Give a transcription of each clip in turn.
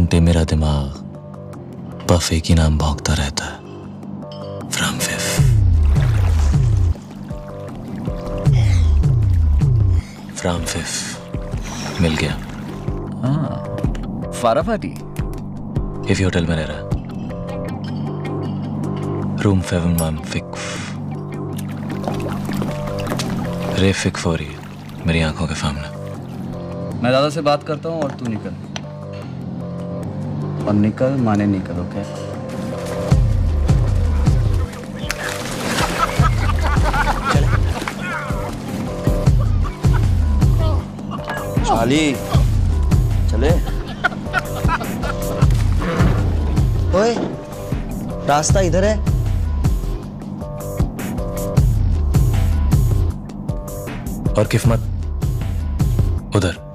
घंटे मेरा दिमाग बफे की नाम भौंकता रहता है। फ्रॉम फिफ फ्रॉम फिफ मिल गया। हाँ, फाराफाटी इफ होटल में रह रहा है। रूम 7 फिक रे फिक फॉर ही मेरी आंखों के सामने। मैं दादा से बात करता हूँ और तू निकल, और निकल माने निकल। ओके चाली चले। ओए, रास्ता इधर है। और किस्मत उधर।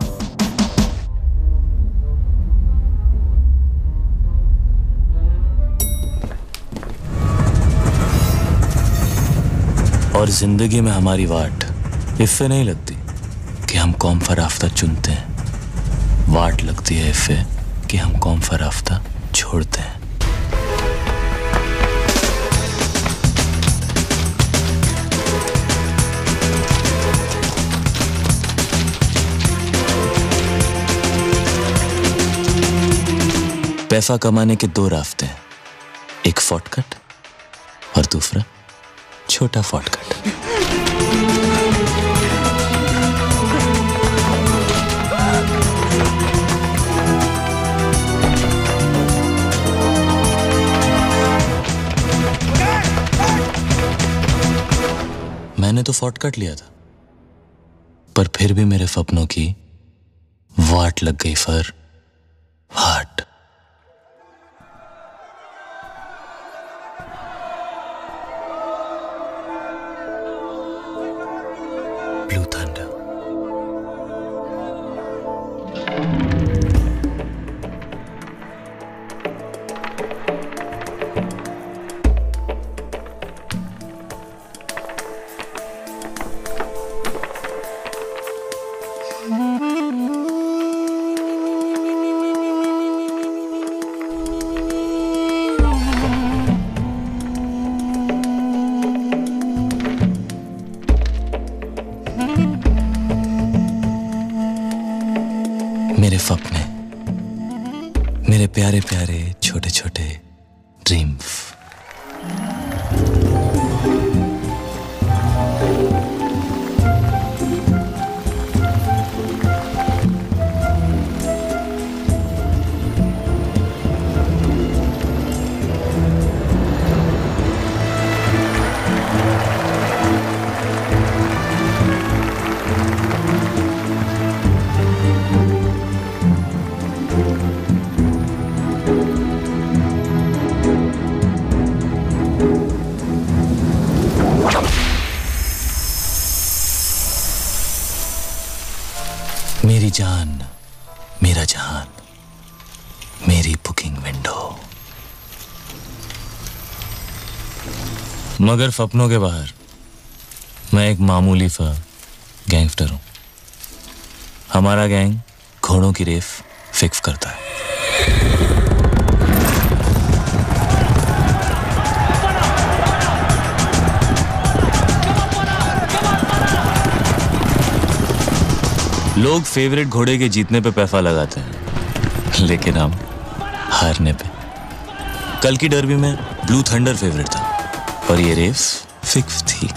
और जिंदगी में हमारी वाट इससे नहीं लगती कि हम कौम फराफ्ता चुनते हैं, वाट लगती है इससे कि हम कौम फराफ्ता छोड़ते हैं। पैसा कमाने के दो रास्ते हैं, एक शॉर्टकट और दूसरा छोटा शॉर्टकट। मैंने तो शॉर्टकट लिया था, पर फिर भी मेरे सपनों की वाट लग गई। फर वाट। Blue thunder. मेरे सपने, मेरे प्यारे प्यारे छोटे छोटे ड्रीम्स। मेरी जान, मेरा जहान, मेरी बुकिंग विंडो। मगर सपनों के बाहर मैं एक मामूली सा गैंगस्टर हूं। हमारा गैंग घोड़ों की रेस फिक्स करता है। लोग फेवरेट घोड़े के जीतने पे पैसा लगाते हैं, लेकिन हम हारने पे। कल की डर्बी में ब्लू थंडर फेवरेट था और ये रेस फिक्स थी।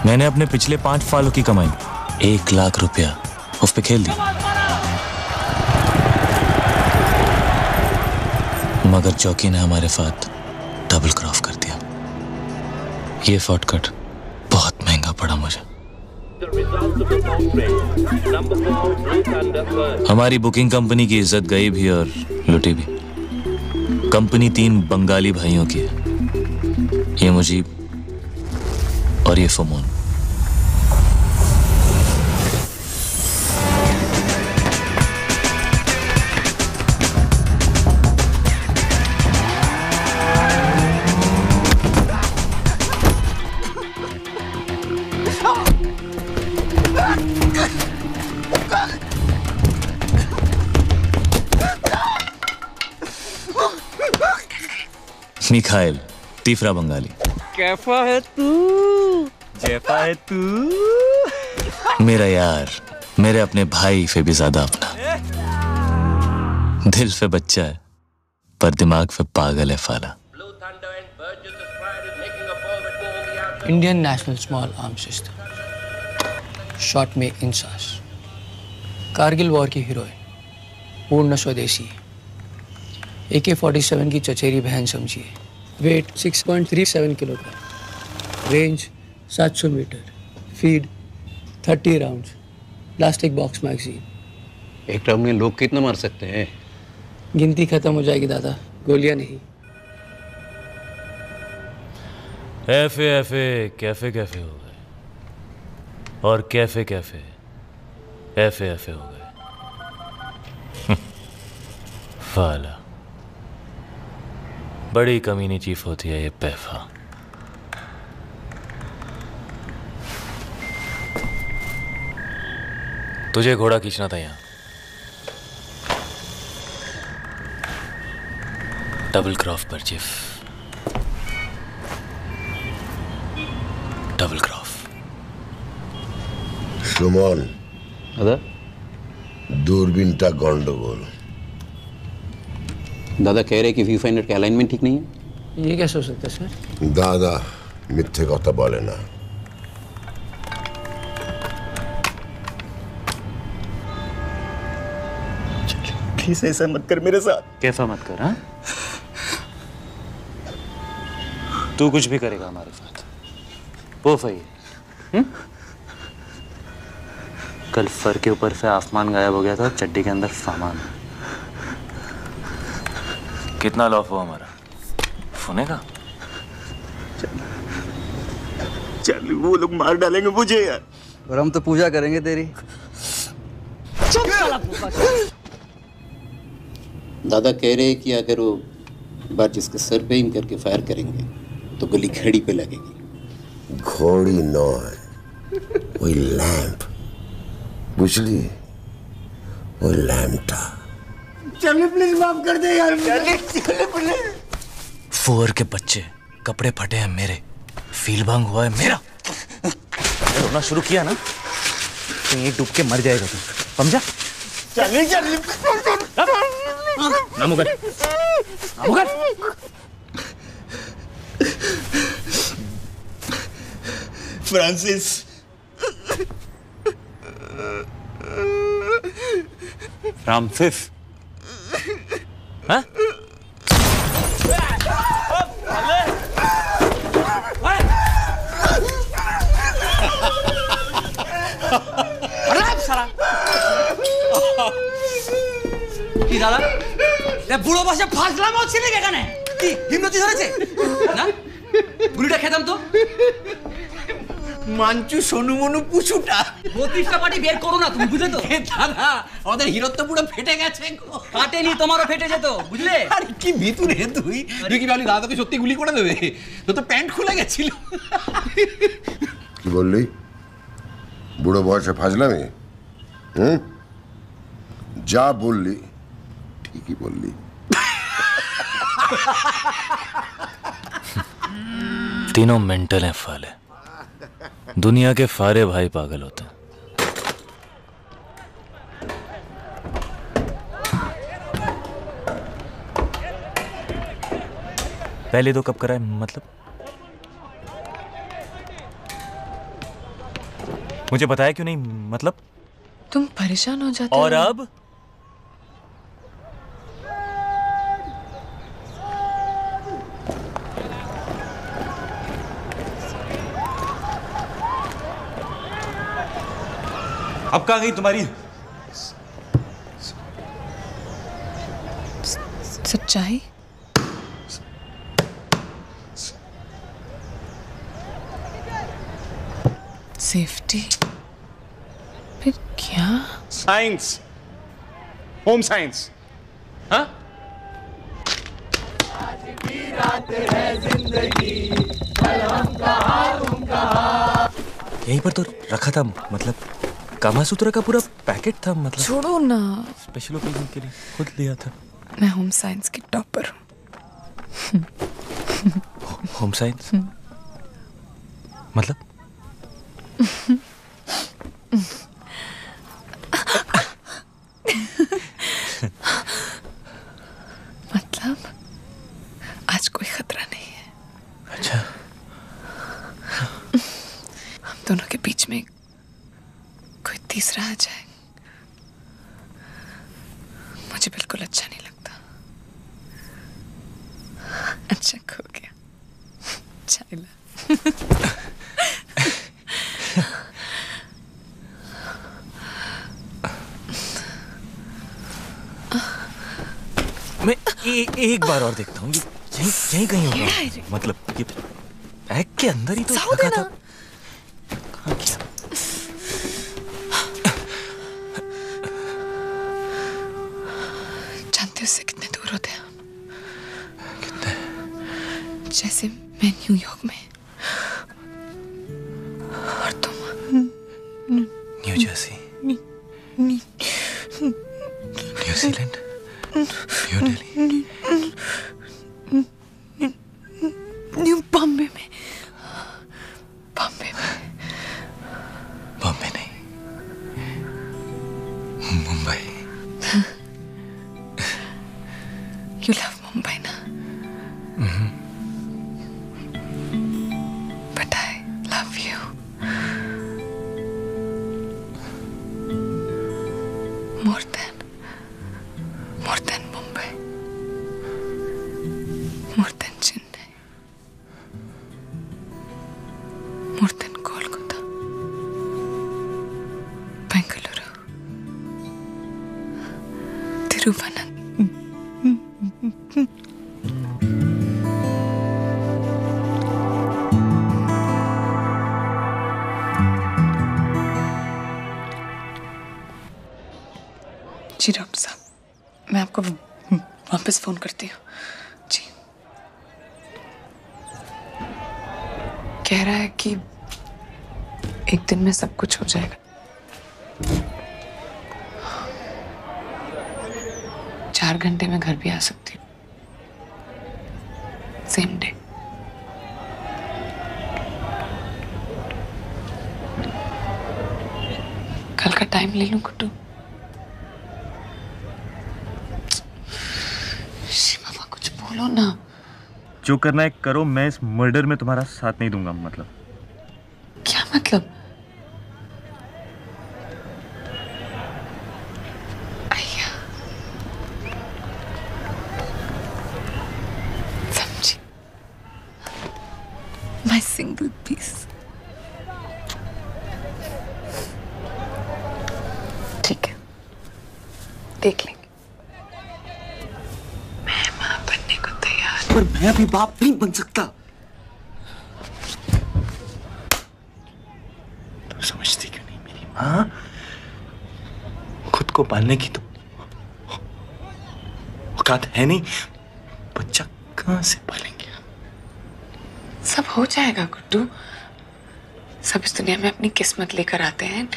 मैंने अपने पिछले 5 सालों की कमाई 1 लाख रुपया उस पे खेल दिया। मगर चौकी ने हमारे साथ डबल क्रॉस कर दिया। ये शॉर्टकट बहुत महंगा पड़ा मुझे। हमारी बुकिंग कंपनी की इज्जत गई भी और लुटी भी। कंपनी 3 बंगाली भाइयों की है, ये मुजीब और ये फमोन। मिखाइल, तीसरा बंगाली। कैफा है तू? जैफा है तू? मेरा यार, मेरे अपने भाई से भी ज्यादा अपना। दिल पे बच्चा है, पर दिमाग पे पागल है फाला। Indian national small arms system, short में इंसास, कारगिल वॉर की हीरोइन, पूर्ण स्वदेशी, AK-47 की चचेरी बहन समझिए। Weight 6.37 kilogram, range 700 metre, feed 30 rounds, plastic box magazine. एक राउंड में लोग कितना मार सकते हैं? गिनती खत्म हो जाएगी दादा, गोलियां नहीं। एफे कैफे कैफे हो गए, और कैफे कैफे एफे हो गए। फाला, बड़ी कमीनी चीफ होती है ये पैफा। तुझे घोड़ा खींचना था यहाँ। डबल क्रॉफ पर चीफ, डबल क्रॉफ। সুমন, दादा दूरबीनটা গন্ডগোল। दादा कह रहे कि व्यू फाइंडर का अलाइनमेंट ठीक नहीं है। ये कैसे हो सकता है सर? দাদা মিথ্যে কথা বলে না। प्लीज ऐसा मत कर मेरे साथ। कैफा मत कर। हाँ, तू कुछ भी करेगा हमारे साथ, वो सही। कल सर के ऊपर से आसमान गायब हो गया था, चड्डी के अंदर सामान। कितना लॉफ हुआ हमारा? सुनेगा? चल, वो लोग मार डालेंगे मुझे यार। और हम तो पूजा करेंगे तेरी। दादा कह रहे कि अगर वो बार जिसके सर पे एम करके फायर करेंगे तो गोली घड़ी पे लगेगी। ঘড়ি নয়, ওই ল্যাম্প, বুঝলি? ওই ল্যাম্পটা। चल प्लीज माफ कर दे यार। चल प्लीज। फोर के बच्चे, कपड़े फटे हैं मेरे, फील भंग हुआ है मेरा। रोना शुरू किया ना, कहीं डूब के मर जाएगा तू, समझा? चल। नामुगर, फ्रांसिस, फ्रांसिस, हाँ? কি দাদা, বুড়ো বসে ফাজলাম হচ্ছে নাকি এখানে? কি হিমনতি ধরেছে না? গুলিটা খেতাম তো। মাঞ্চু সোনু মনু পুচুটা 32টা পার্টি বের করো না তুমি, বুঝলে তো? দাদা, আমাদের হিরো তো পুরো ফেটে গেছে। কাটেনি, তোমারও ফেটে যেত, বুঝলে? আরে কি ভিতু রে তুই কি ভাবলি দাদাকে সত্যি গুলি করে দেবে? তো তো প্যান্ট খুলে গেছিল। কি বললি? বুড়ো বয়সে ফাজলামি? যা বললি ঠিকই বললি। तीनों मेंटल हैं फाले। दुनिया के सारे भाई पागल होते हैं। पहले तो कब कराए, मतलब? मुझे बताया क्यों नहीं, मतलब? तुम परेशान हो जाते और हो। अब कहाँ गई तुम्हारी सच्चाई? सेफ्टी? फिर क्या? Science, home science. हाँ? यहीं पर तो रखा था, मतलब कामासूत्र का पूरा पैकेट था, मतलब छोड़ो ना। स्पेशल ओकेजन के लिए खुद लिया था। मैं होम साइंस की टॉपर हूँ। होम साइंस मतलब? मतलब आज कोई खतरा नहीं है। अच्छा। हम दोनों के बीच में कोई तीसरा आ जाए मुझे बिल्कुल अच्छा नहीं लगता। अच्छा खो गया चाइला। मैं एक बार और देखता हूँ, यहीं कहीं होगा। मतलब ये बैग के अंदर ही तो रखा था। कहाँ किया? जानते हो उससे कितने दूर होते हैं? कितने? जैसे मैं न्यूयॉर्क में और तुम new Jersey, New Zealand, new Delhi, new Bombay में। बॉम्बे में। बॉम्बे नहीं, मुंबई। You love Mumbai ना? But I love you. More than Mumbai. More than Chennai. More than Kolkata. Bengaluru. Tirupanath. Ji doctor साहब, मैं आपको वापस फोन करती हूँ। जी। कह रहा है कि एक दिन में सब कुछ हो जाएगा। 4 घंटे में घर भी आ सकती हूँ। Same day. कल का टाइम ले लूं कुट्टू? बाबा कुछ बोलो ना। जो करना है करो, मैं इस मर्डर में तुम्हारा साथ नहीं दूंगा। मतलब क्या मतलब? अय्या समझी। My single piece. ठीक है, देख लेंगे। मैं मां बनने को तैयार। पर मैं अभी बाप नहीं बन सकता। तुम समझती क्यों नहीं? मेरी माँ खुद को पालने की तो औकात है नहीं। बच्चा कहाँ से पालेंगे? सब हो जाएगा गुड्डू। सब इस दुनिया में अपनी किस्मत लेकर आते हैं।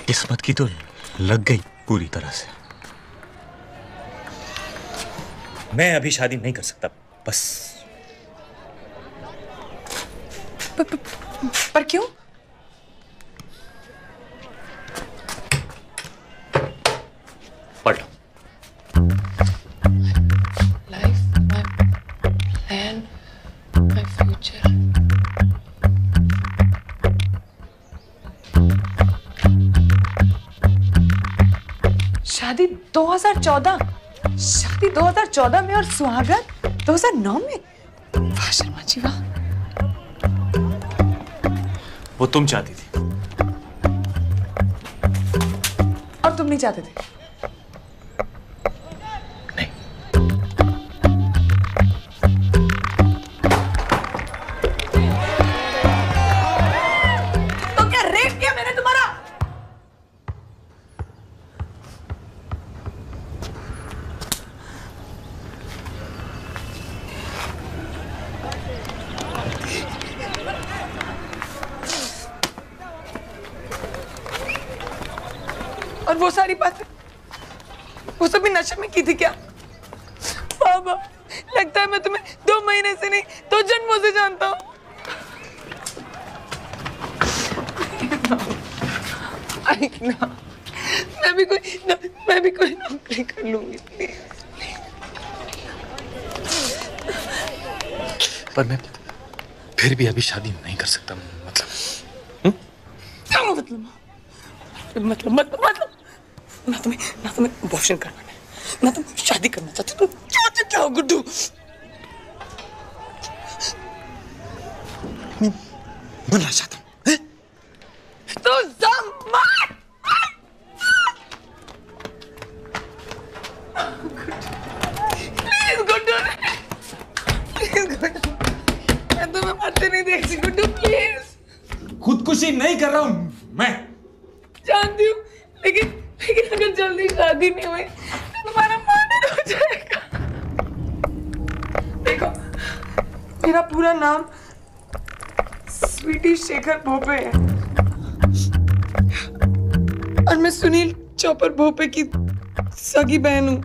किस्मत की तो लग गई पूरी तरह से। मैं अभी शादी नहीं कर सकता, बस। पर क्यों? पढ़ लो। Life, my plan, my future. शादी 2014। शादी 2014 में और सुहागन 2009 में। वाह शर्मा जी वाह। वो तुम चाहती थी और तुम नहीं चाहते थे? नहीं। तो क्या रेप किया मैंने तुम्हारा? और वो सारी बातें वो सभी नशे में की थी क्या? बाबा लगता है मैं तुम्हें 2 महीने से नहीं 2 जन्मों से जानता हूँ। मैं भी कोई नौकरी कर लूंगी प्लीज। पर मैं फिर भी अभी शादी नहीं कर सकता, मतलब क्या मतलब ना तुम्हें अबॉर्शन करना है, ना तुम शादी करना चाहते, तुम क्या चाहते हो गुड्डू? बनना चाहता हूँ। तो सम्मान प्लीज गुड्डू, मैं तुम्हें मरते नहीं देखती गुड्डू, प्लीज। खुदकुशी नहीं कर रहा हूँ मैं, जानती हूँ, लेकिन अगर जल्दी शादी नहीं हुई तो तुम्हारा मर्डर हो जाएगा। देखो, मेरा पूरा नाम स्वीटी शेखर भोपे है और मैं सुनील चौपर भोपे की सगी बहन हूँ।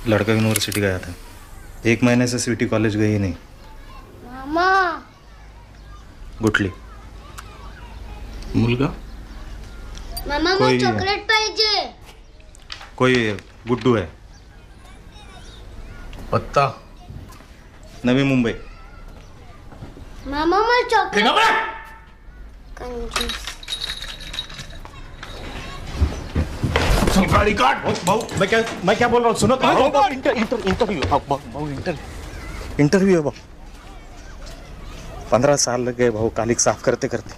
लड़का यूनिवर्सिटी गया था, 1 महीने से स्वीटी कॉलेज गई ही नहीं। मामा गुटली मुलगा मामा कोई- मला चॉकलेट पाहिजे। कोई गुड्डू है, पत्ता नवी मुंबई। मामा मला चॉकलेट कंजूस। गाड़ी काट। भाऊ मैं क्या बोल रहा हूँ सुनो तो। इंटरव्यू है भाऊ, 15 साल लग गए भाऊ कालिक साफ करते करते।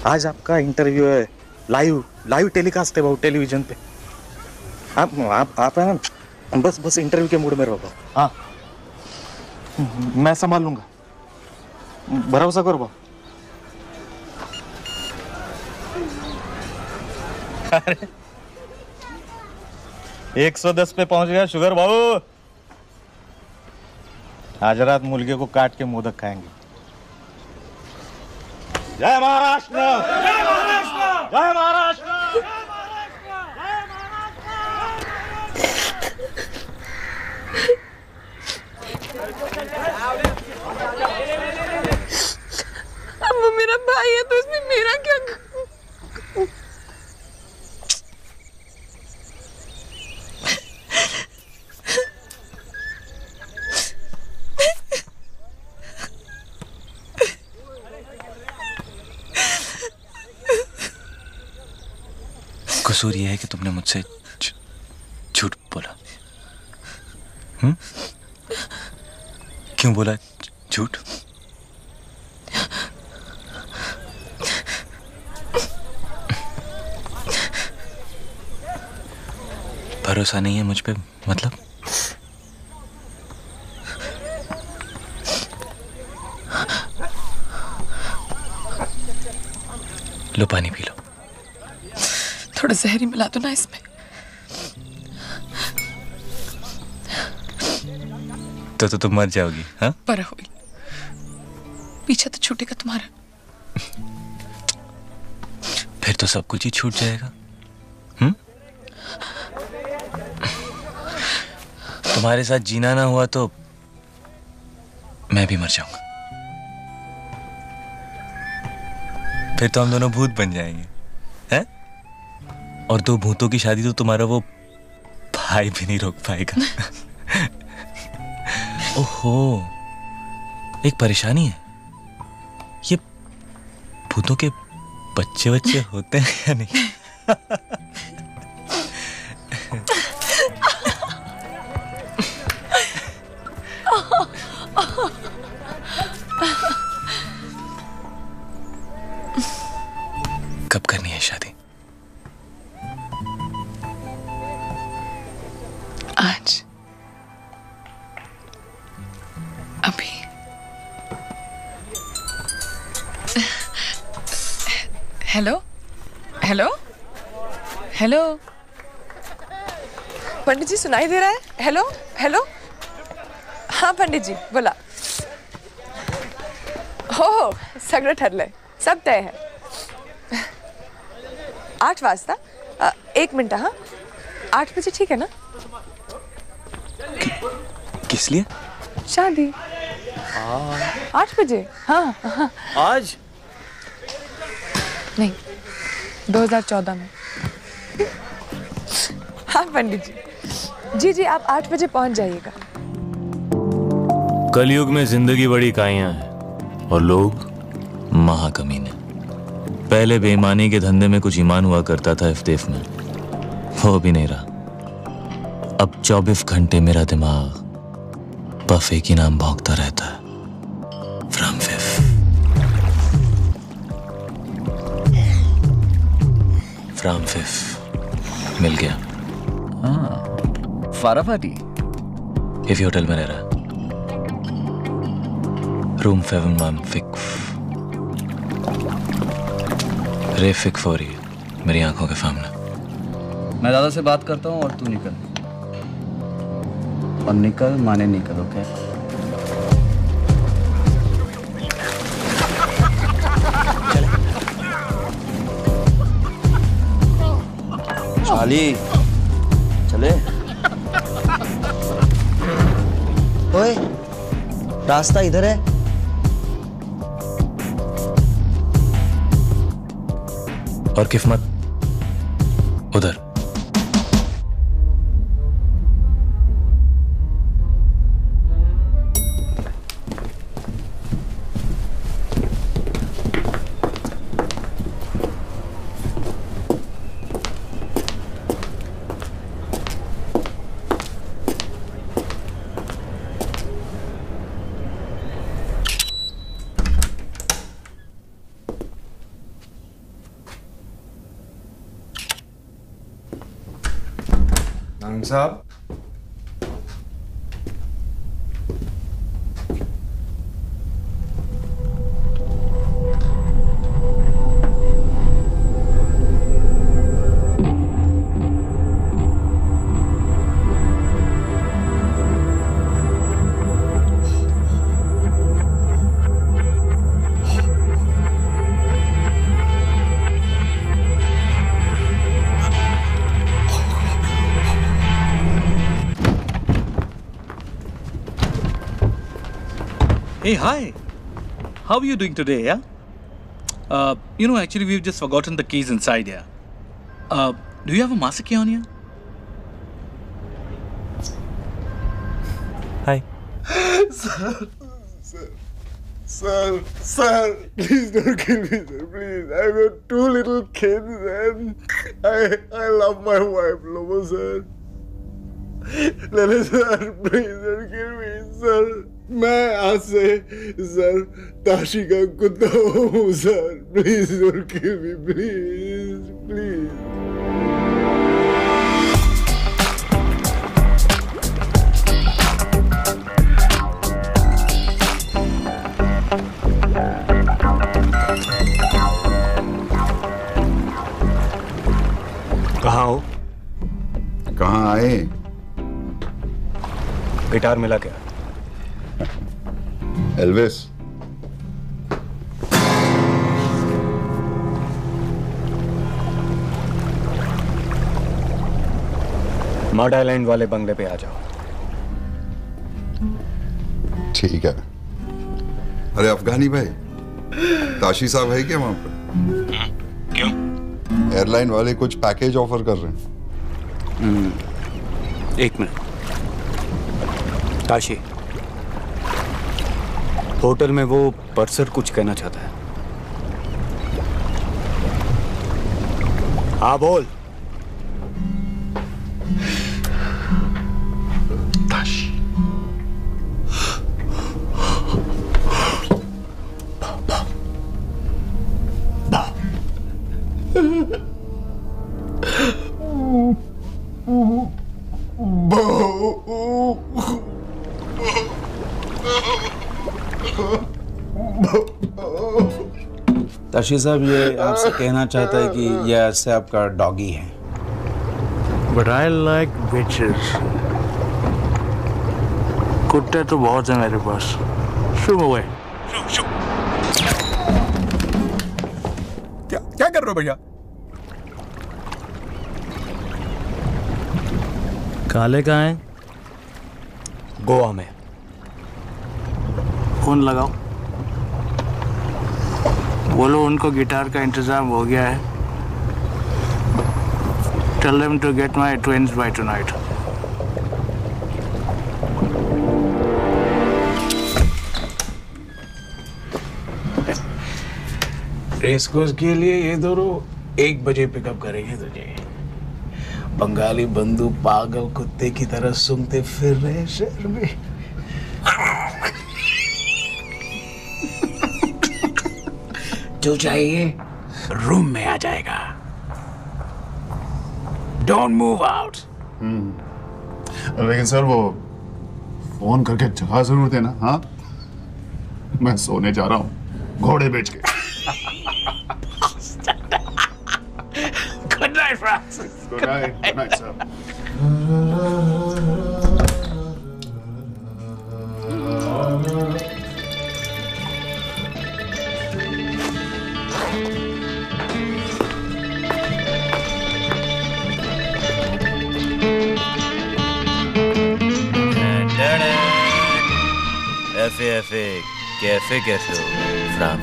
आज आपका इंटरव्यू है, लाइव टेलीकास्ट है भाऊ टेलीविजन पे। आप है ना, बस इंटरव्यू के मूड में रहो भाऊ। हाँ मैं संभाल लूंगा, भरोसा करो भाऊ। अरे 110 पे पहुंच गया शुगर बाबू। आज रात मुर्गे को काट के मोदक खाएंगे। जय महाराष्ट्र, जय महाराष्ट्र, जय महाराष्ट्र। अब वो मेरा भाई है तो इसमें मेरा क्या? कसूर यह है कि तुमने मुझसे झूठ बोला। क्यों बोला झूठ? भरोसा नहीं है मुझ पे, मतलब? लो पानी पी लो। थोड़ा जहर ही मिला दो ना इसमें। तो तुम मर जाओगी? हाँ पर हुई पीछा तो छूटेगा तुम्हारा। फिर तो सब कुछ ही छूट जाएगा। तुम्हारे साथ जीना ना हुआ तो मैं भी मर जाऊंगा। फिर तो हम दोनों भूत बन जाएंगे, हैं? और 2 भूतों की शादी तो तुम्हारा वो भाई भी नहीं रोक पाएगा। ओहो, एक परेशानी है। ये भूतों के बच्चे होते हैं या नहीं? हेलो हेलो हेलो पंडित जी सुनाई दे रहा है? हेलो हेलो हाँ पंडित जी बोला. हो सगळं ठरलंय, सब तय है. 8 वाजता 1 मिनट. हाँ 8 बजे ठीक है ना? किस लिए? शादी 8 बजे. हाँ हाँ आज नहीं 2014 में. हाँ पंडित जी जी आप 8 बजे पहुंच जाइएगा. कलयुग में जिंदगी बड़ी काइयां है और लोग महाकमीने. पहले बेईमानी के धंधे में कुछ ईमान हुआ करता था इफ्तेफ में, वो भी नहीं रहा. अब 24 घंटे मेरा दिमाग बफे की नाम भौंकता रहता है. फ्रॉम फिफ फ्रॉम फिफ मिल गया. हाँ फाराफाटी. इफ होटल में रह रहा है. रूम 715 रेफिक फौरी मेरी आंखों के सामने. मैं दादा से बात करता हूँ और तू निकल. और निकल माने निकल. ओके चाली चले. ओए रास्ता इधर है. और किस्मत उधर. साहब Hey, hi. How are you doing today, yeah? Actually, we've just forgotten the keys inside here. Do you have a master key on you? Hi. Sir, please don't kill me, sir, please. I've got 2 little kids and I love my wife, Lobo, sir. Lele, sir, please don't kill me, sir. मैं आज से sir Tashi का कुत्ता हूँ sir. Please don't kill me, please please. कहाँ हो? कहाँ आए? गिटार मिला क्या? एल्विस. मड आइलैंड वाले बंगले पे आ जाओ. ठीक है. अरे अफगानी भाई, ताशी साहब है क्या वहां पर? क्यों? एयरलाइन वाले कुछ पैकेज ऑफर कर रहे हैं. 1 मिनट. ताशी, होटल में वो पर्सर कुछ कहना चाहता है. हाँ बोल. ताशी. ताशी साहब ये आपसे कहना चाहता है कि ये ऐसे आपका डॉगी है। But I like bitches. कुत्ते तो बहुत हैं मेरे पास। शुभ हुए। क्या कर रहे हो भैया? काले कहाँ हैं? गोवा में। फोन लगाओ। बोलो उनको गिटार का इंतजाम हो गया है। Tell them to get my twins by tonight. Race course के लिए ये दोनों 1 बजे पिकअप करेंगे तुझे। बंगाली बंदू पागल कुत्ते की तरह सूंघते फिर रहे शहर में। जो चाहिए रूम में आ जाएगा। Don't move out. लेकिन सर वो फोन करके जगह जरूर देना। हाँ, मैं सोने जा रहा हूँ घोड़े बेच के। Good night, Francis. Good night. Good night, sir. FA cafe cafe from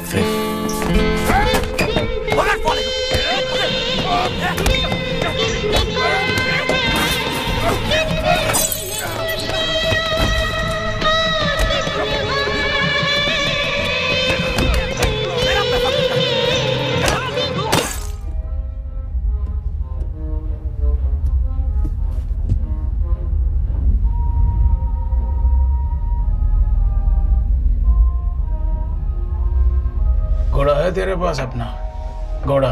घोड़ा है तेरे पास अपना? घोड़ा?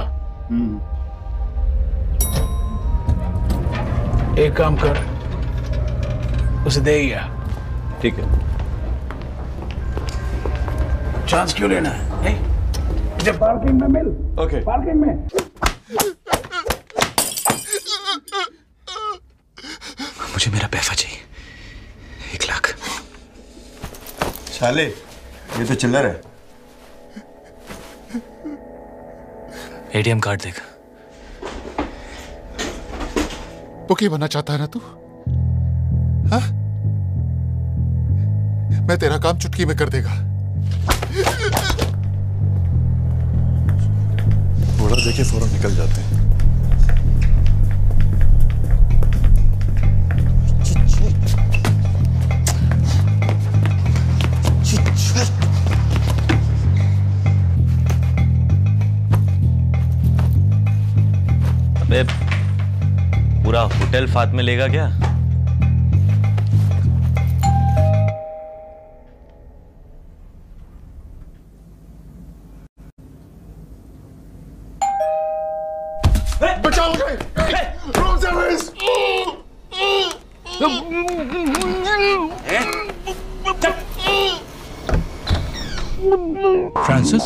एक काम कर, उसे दे ही आ। ठीक है। चांस क्यों लेना है? नहीं, तुझे पार्किंग में मिल। ओके। पार्किंग में। मुझे मेरा पैसा चाहिए, 1 लाख। साले, ये तो चिल्लर है। एटीएम कार्ड देगा। बुकी बनना चाहता है ना तू? हाँ? मैं तेरा काम चुटकी में कर देगा। घोड़ा देके फौरन निकल जाते हैं। अबे पूरा होटल फात में लेगा क्या? बचाओ मुझे! Room service! फ्रांसिस?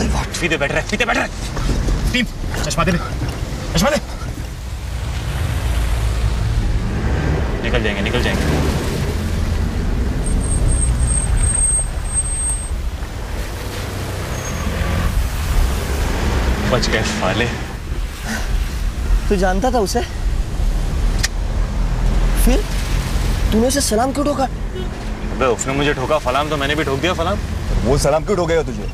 पागल व्हाट? सीधे बैठ रहे टीम चश्मा दे निकल जाएंगे बच गए साले। तू जानता था उसे? फिर तूने उसे सलाम क्यों ठोका? अबे उसने मुझे ठोका फलाम तो मैंने भी ठोक दिया फलाम। वो सलाम क्यों ठोकेगा तुझे?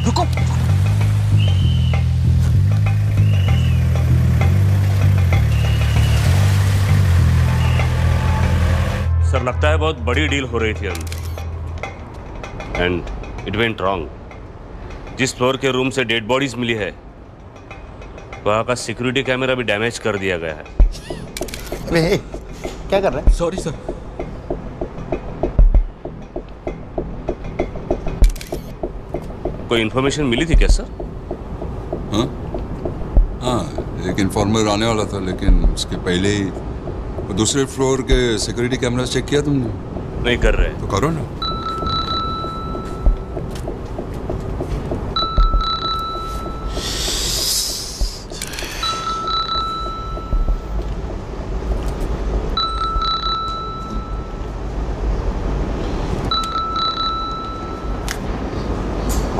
रुको। सर लगता है बहुत बड़ी डील हो रही थी अंदर एंड इट वेंट रॉन्ग। जिस फ्लोर के रूम से डेड बॉडीज मिली है वहां का सिक्योरिटी कैमरा भी डैमेज कर दिया गया है। अरे क्या कर रहा है? Sorry sir. कोई इन्फॉर्मेशन मिली थी क्या सर? हाँ, एक इन्फॉर्मर आने वाला था लेकिन उसके पहले ही दूसरे फ्लोर के सिक्योरिटी कैमरा चेक किया तुमने? नहीं कर रहे। तो करो ना।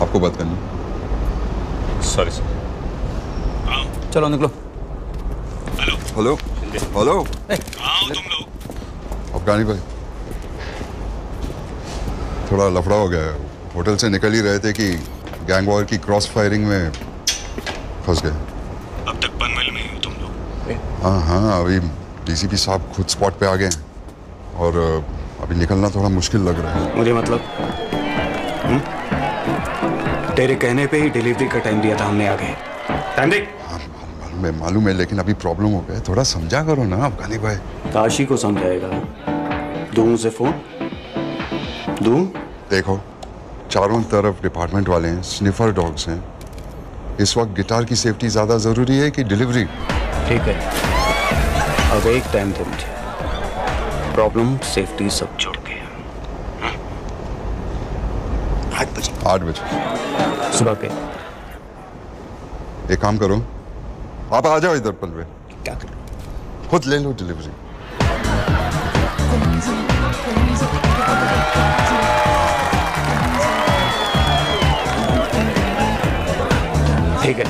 आपको बात करनी। Sorry sir. चलो निकलो। Hello hello. तुम लोग अफगानी भाई, थोड़ा लफड़ा हो गया है। होटल से निकल ही रहे थे कि गैंग वॉर की क्रॉस फायरिंग में फंस गए। अब तक पनवेल में ही हो तुम लोग? हाँ, अभी डीसीपी साहब खुद स्पॉट पे आ गए हैं और अभी निकलना थोड़ा मुश्किल लग रहा है। मुझे मतलब तेरे कहने पे ही डिलीवरी का टाइम दिया था हमने आगे। टाइम देख। मैं मालूम है लेकिन अभी प्रॉब्लम हो गया, थोड़ा समझा करो ना अफगानी भाई। काशी को समझाएगा। दूं उसे फोन? दूं? देखो चारों तरफ डिपार्टमेंट वाले हैं, स्निफर डॉग्स हैं। इस वक्त गिटार की सेफ्टी ज्यादा जरूरी है कि डिलीवरी? ठीक है, अब एक टाइम दे मुझे। प्रॉब्लम सेफ्टी सब छोड़ के। 8 बजे सुबह के। एक काम करो, आप आ जाओ इधर पनवे। क्या करो? खुद ले लो डिलीवरी। ठीक है,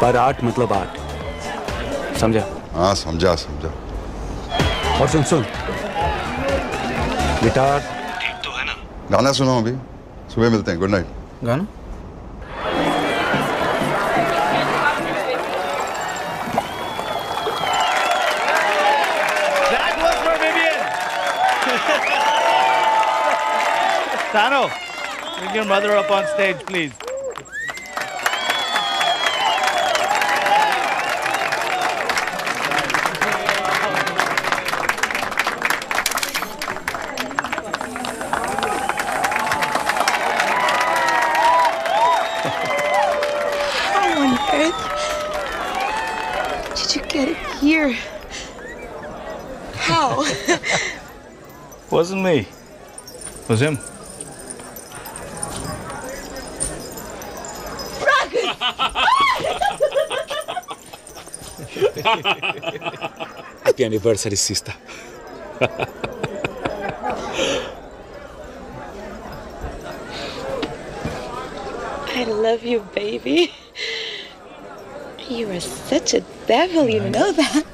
पर 8 मतलब 8, समझा? हाँ समझा। और सुन गिटार ठीक तो है ना? गाना सुनो अभी, सुबह मिलते हैं। Good night. गाना? Tano, bring your mother up on stage, please. How on earth did you get it here? How? Wasn't me. It was him. Happy anniversary, sister. I love you, baby. You are such a devil, you know that.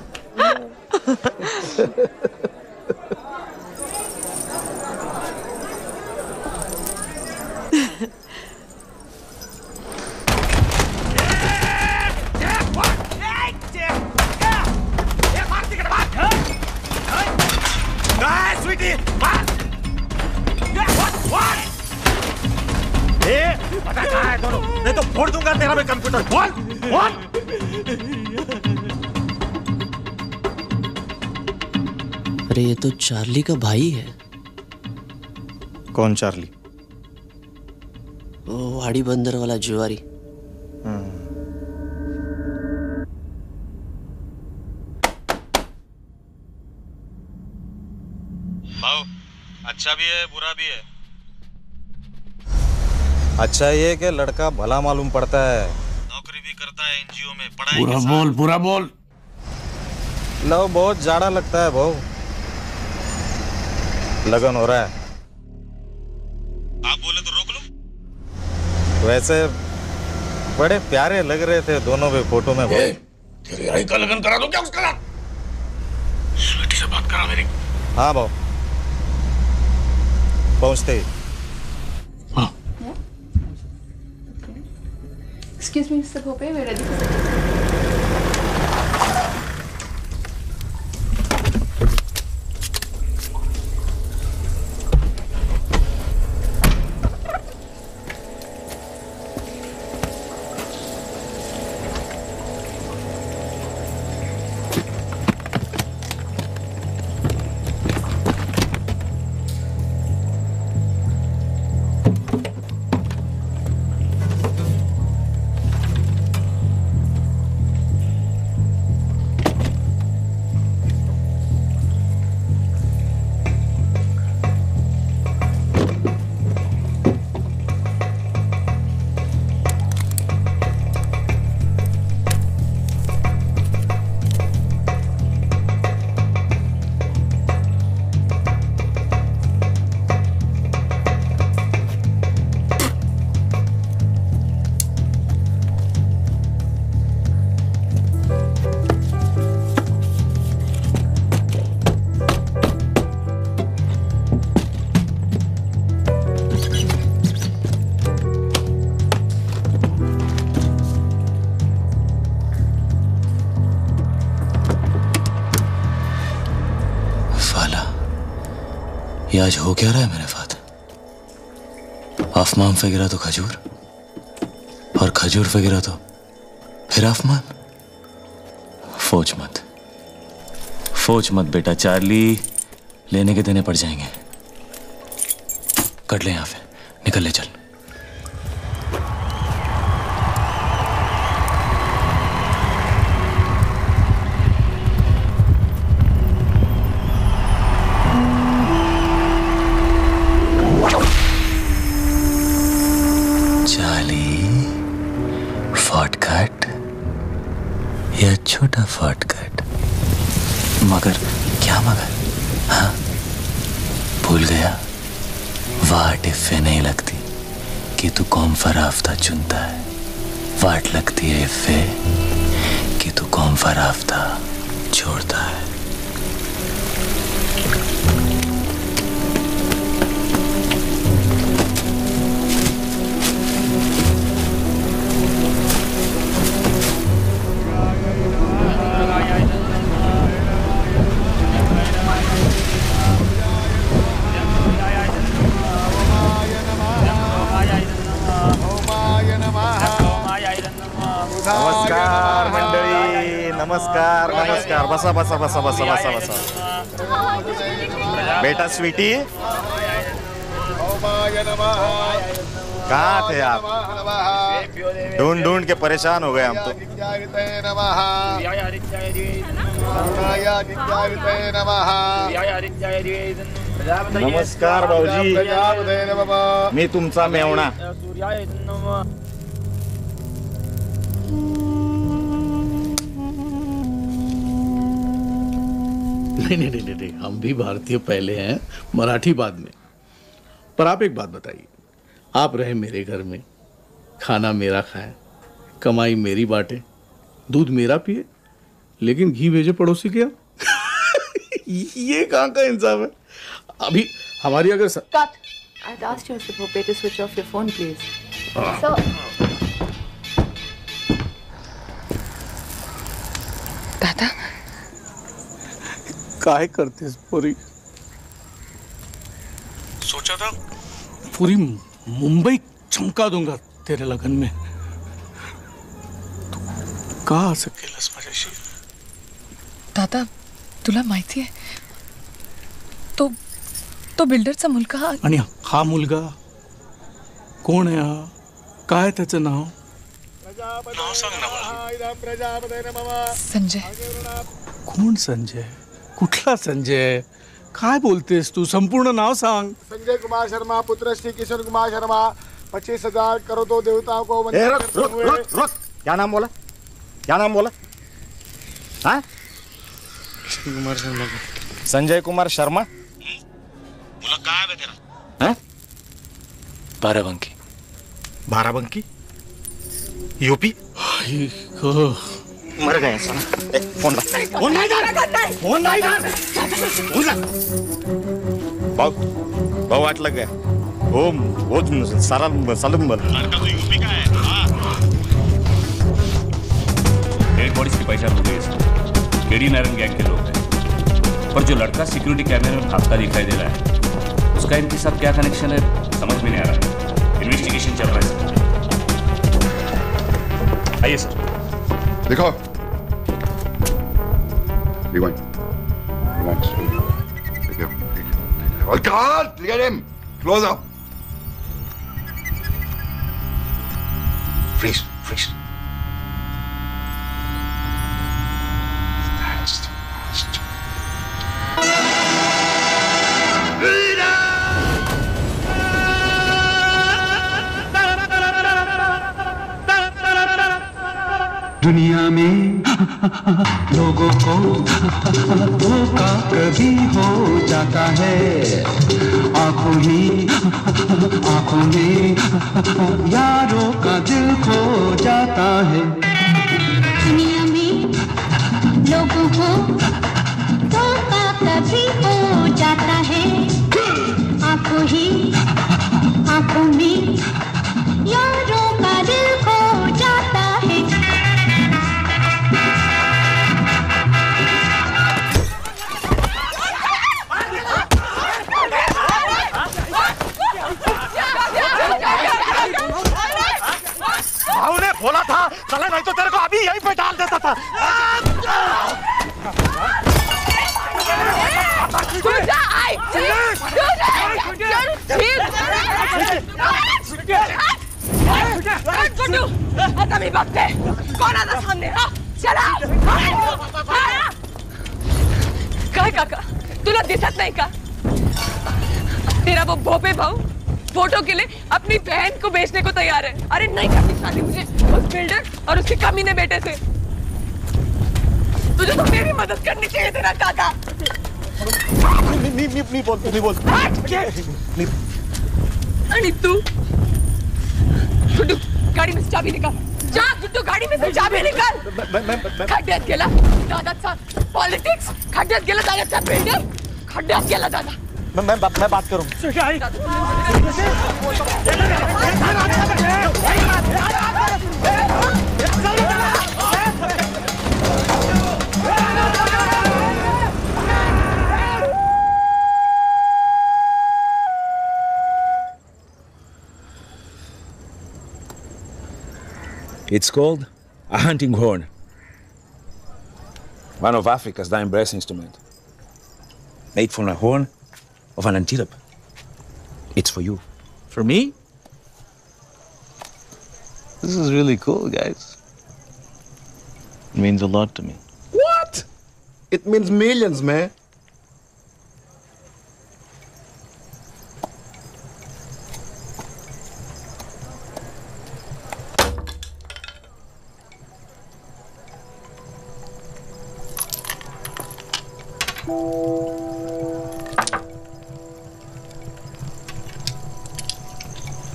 नहीं तो फोड़ दूंगा तेरा मैं computer. बोल। अरे ये तो चार्ली का भाई है। कौन चार्ली? वो वाड़ी बंदर वाला जुआरी। भाव अच्छा भी है बुरा भी है। अच्छा ये कि लड़का भला मालूम पड़ता है, नौकरी भी करता है एनजीओ में, पढ़ाई पूरा बोल पूरा बोल। लव बहुत जाड़ा लगता है भाव। लगन हो रहा है। आप बोले तो रोक लो। वैसे बड़े प्यारे लग रहे थे दोनों भी फोटो में। तेरे भाई का लगन करा दो क्या उसका? स्वीटी से बात करा मेरी। हाँ भाव पहुंचते ही। Excuse me, Mr. Bhope, we're ready for second. ये आज हो क्या रहा है मेरे साथ? आसमान पे गिरा तो खजूर, और खजूर पे गिरा तो फिर आसमान। फोच मत बेटा, चार्ली लेने के देने पड़ जाएंगे। कट ले यहाँ से, निकल ले चल। छोटा शॉर्टकट। मगर क्या मगर? हाँ भूल गया, वाट इफ़े नहीं लगती कि तू कौन सा रास्ता चुनता है, वाट लगती है इफ़े कि तू कौन सा रास्ता छोड़ता है। नमस्कार मंडळी, नमस्कार नमस्कार। बसा बसा बसा बसा बसा बसा। बेटा स्वीटी, कहाँ थे आप? ढूंढ ढूंढ के परेशान हो गए हम तो। नमस्कार भाऊजी, मी तुमचा मेवणा। नहीं, हम भी भारतीय पहले हैं, मराठी बाद में। पर आप एक बात बताइए, आप रहे मेरे घर में, खाना मेरा खाए, कमाई मेरी बांटे, दूध मेरा पिए, लेकिन घी भेजे पड़ोसी के यहाँ। ये कहाँ का इंसाफ है? अभी हमारी अगर Cut. I'd asked you, Mr. Bhope, to switch off your phone, please. So, दादा काहे करते पूरी? सोचा था पूरी मुंबई चमका दूंगा तेरे लगन में। का असं केलंस माझ्याशी? दादा तुला माहिती आहे तो बिल्डरचा मुलगा आणि हा मुलगा कोण आहे? हा काय त्याचं नाव? नाव सांग ना. संजय. कोण संजय? कुठला संजय? काय बोलतेस तू? संपूर्ण नाव सांग. संजय कुमार शर्मा, पुत्र श्री किशन कुमार शर्मा, 25,000 करोड़ों देवताओं को वंदन करते हुए। रुक। क्या नाम बोला? क्या नाम बोला? हाँ? किशन कुमार शर्मा. संजय कुमार शर्मा. बोला काय है तेरा? हाँ? बाराबंकी. बाराबंकी? यूपी? मर गए साला. फोन ला. फोन नहीं कर. फोन नहीं कर. फोन ला. भाऊ वाटलं काय? वो सारा सलम बन. लड़का तो यूपी का है. डेड बॉडीज की पहचान हो गई है. केडी नारायण गैंग के लोग हैं. पर जो लड़का सिक्योरिटी कैमरे में भागता दिखाई दे रहा है, उसका इनके साथ क्या कनेक्शन है समझ में नहीं आ रहा. इन्वेस्टिगेशन चल रहा है. आइए सर. देखो. Rewind. Oh God! Look at him. Close up. Freeze. Freeze. दुनिया में लोगों को धोखा कभी हो जाता है. आंखों में यारों का दिल खो जाता है. दुनिया में लोगों को धोखा कभी हो जाता है. आंखों में यारों का दिल खो जाता है. भाऊ ने बोला था साला, नहीं तो तेरे को अभी यहीं पे डाल देता था. आता मी बघते कोण आता सामने. चला. काय काका तुला दिसत नाही का? तेरा वो भोपे भाऊ फोटो के लिए अपनी बहन को बेचने को तैयार है. अरे नहीं करनी शादी मुझे उस बिल्डर और उसके कमीने बेटे से. तुझे तो मेरी मदद करनी चाहिए तेरा काका. नहीं बोल. आणि तू गुड्डू गाडी में से चाबी निकाल. जा गुड्डू गाडी में से चाबी निकाल. खड्ड्यात गेला दादाचा पॉलिटिक्स. खड्ड्यात गेला दादाचा बिल्डर. खड्ड्यात गेला दादा. मैं बात करूं. It's called a hunting horn. One of Africa's dying brass instruments. Made from a horn of an antelope. It's for you. For me? This is really cool, guys. It means a lot to me. What? It means millions, man.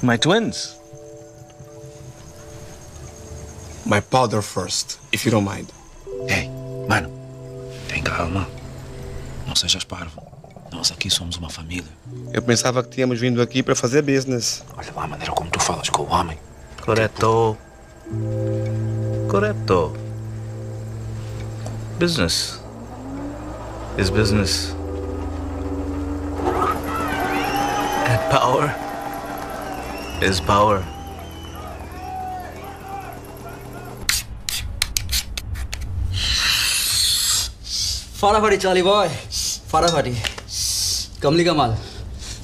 My twins. My powder first, if you don't mind. Hey, mano, tem calma. Não sejas parvo. Nós aqui somos uma família. Eu pensava que tínhamos vindo aqui para fazer business. Olha lá a maneira como tu falas com o homem. Corretto. Corretto. Business is business. And power is power. फाटाफाटी चाली boy, फाटाफाटी। कमली का माल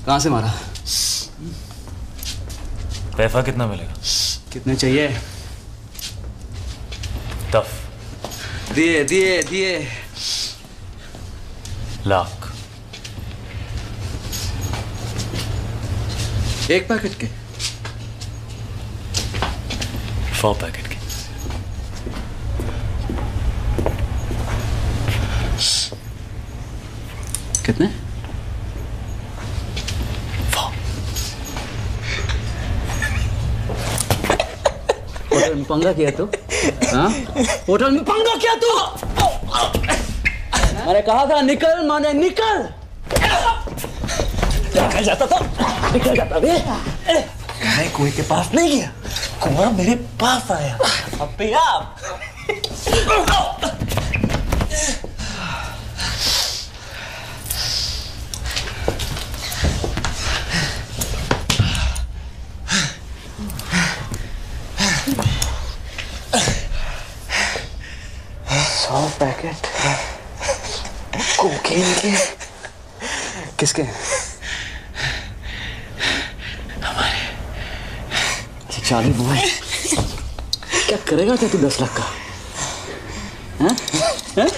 कहाँ से मारा? पैसा कितना मिलेगा? कितने चाहिए? टफ। दिए दिए दिए। लाख। एक पैकेट के? 100 पैकेट के। कितने? होटल में पंगा किया तू? हाँ? होटल में पंगा किया तू? मैंने कहा था निकल, माने निकल। निकल जाता था, निकल जाता भी। मैं कुएं के पास नहीं गया, कुआं मेरे पास आया। अबे आप। पैकेट कोकीन के। किसके? हमारे। चाली बॉय, क्या करेगा क्या तू 10 लाख का? हैं? हैं?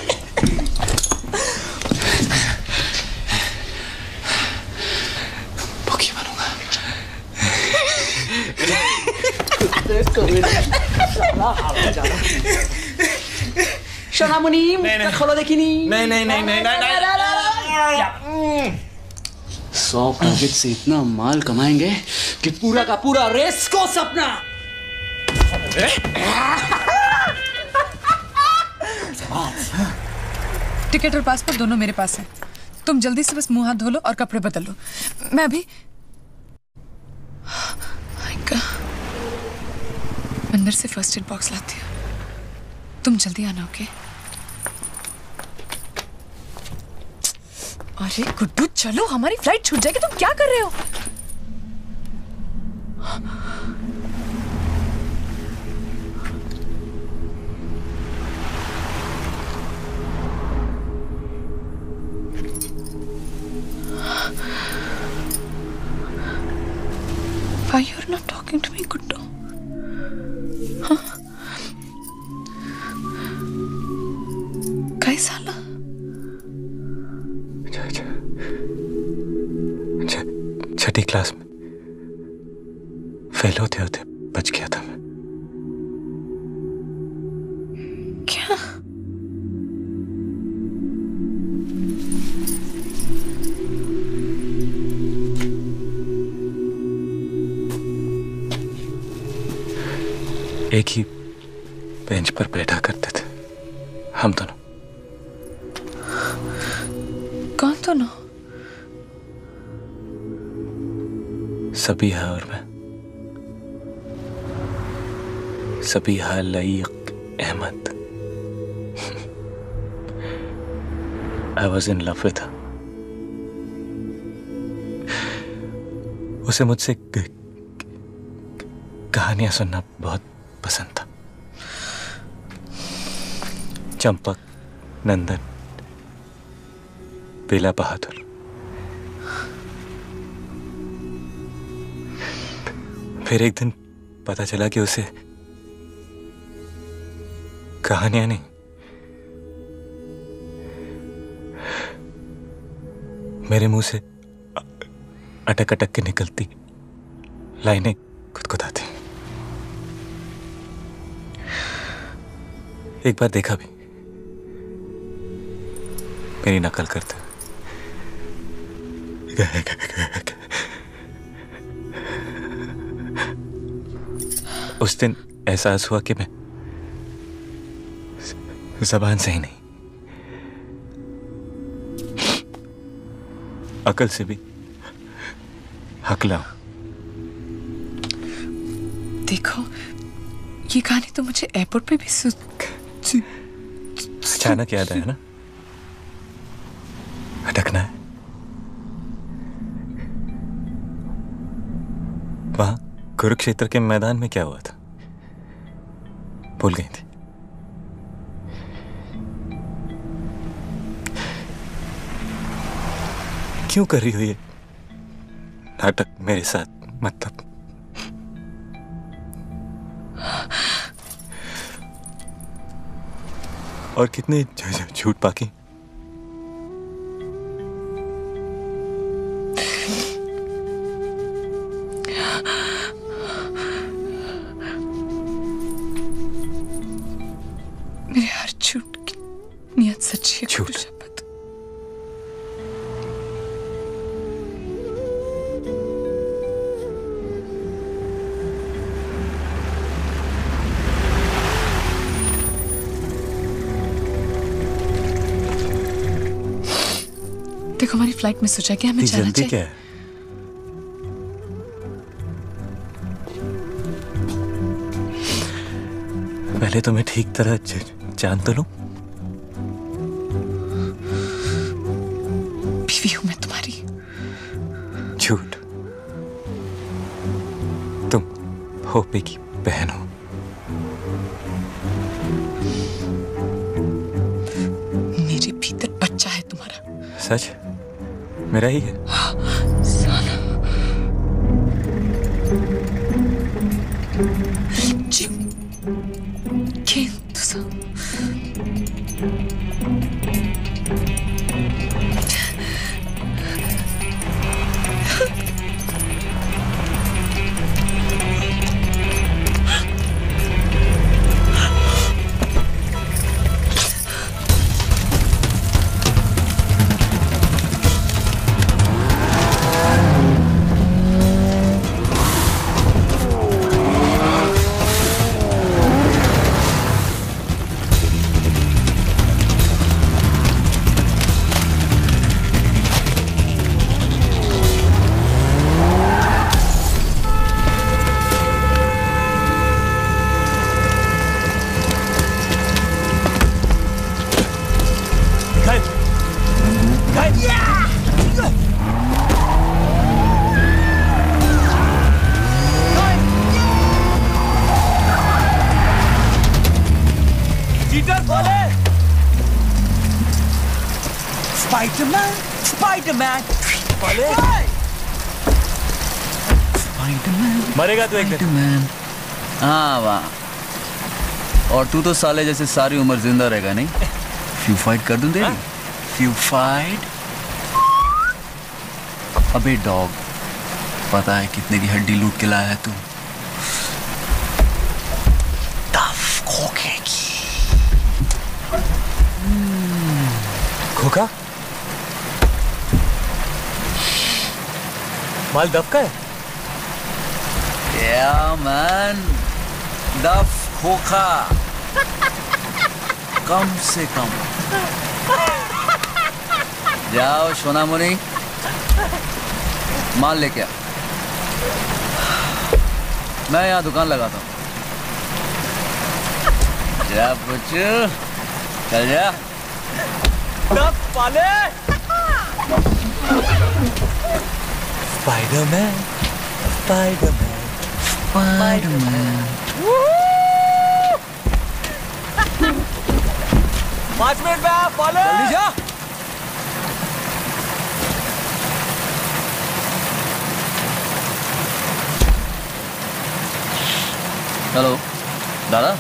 भूखी बनूंगा। शना मुनीम, खोलो देखी नहीं। नहीं। 100 पैकेट से इतना माल कमाएंगे कि पूरा का पूरा रेस को सपना। टिकट और पासपोर्ट दोनों मेरे पास है। तुम जल्दी से बस मुंह हाथ धो लो और कपड़े बदल लो। मैं अभी अंदर से फर्स्ट एड बॉक्स लाती हूँ। तुम जल्दी आना, ओके? अरे गुड्डू चलो, हमारी फ्लाइट छूट जाएगी। तुम क्या कर रहे हो? Why you're not talking to me, Guddu? Huh? कैसा ला? छठी क्लास में फेल होते होते बच गया था मैं। क्या? एक ही बेंच पर बैठा करते थे हम दोनों। कौन दोनों? सबिहा और मैं। Sabiha Laeeq Ahmad. I was in love with her. उसे मुझसे कहानियां सुनना बहुत पसंद था। चंपक, नंदन, बेला बहादुर। फिर एक दिन पता चला कि उसे कहानियां नहीं, मेरे मुंह से अटक अटक के निकलती लाइनें गुदगुदाती। एक बार देखा भी, मेरी नकल करते। उस दिन एहसास हुआ कि मैं ज़बान से ही नहीं, अकल से भी हकला हूं। देखो, ये कहानी तो मुझे एयरपोर्ट पे भी अचानक याद आया ना, अटकना है। वहां कुरुक्षेत्र के मैदान में क्या हुआ था भूल गई थी। क्यों कर रही हो ये नाटक मेरे साथ? मतलब और कितने झूठ बाकी? मेरे हर झूठ की नियत सच्ची है। झूठ? देखो हमारी फ्लाइट मिस हो जाएगी, हमें जाना जल्दी चाहिए। क्या है? पहले तो मैं ठीक तरह जान तो लूं। बीवी हूं मैं तुम्हारी। झूठ। तुम होपे की बहन हो। मेरे भीतर बच्चा है तुम्हारा। सच? मेरा ही है। साला। जीव के तुझा Spider-Man! Spider-Man! Spider-Man! मरेगा तू एक दिन। Spider-Man! हाँ वाह। और तू तो साले जैसे सारी उम्र जिंदा रहेगा नहीं? फ्यू फाइट कर दूं तेरी? Few fight? अबे डॉग, पता है कितने की हड्डी लूट के लाया है तू? टफ खोखे की। खोखा? माल दब का है? Yeah, man. दफ खोखा। कम से कम। जाओ सोना मुनी, माल लेके आ। मैं यहाँ दुकान लगाता हूँ। जा पुच्चू, चल जा। दब पाले। Spider-Man, Spider-Man, Spider-Man. 5 मिनट में आप पाले। जल्दी जा। हेलो दादा।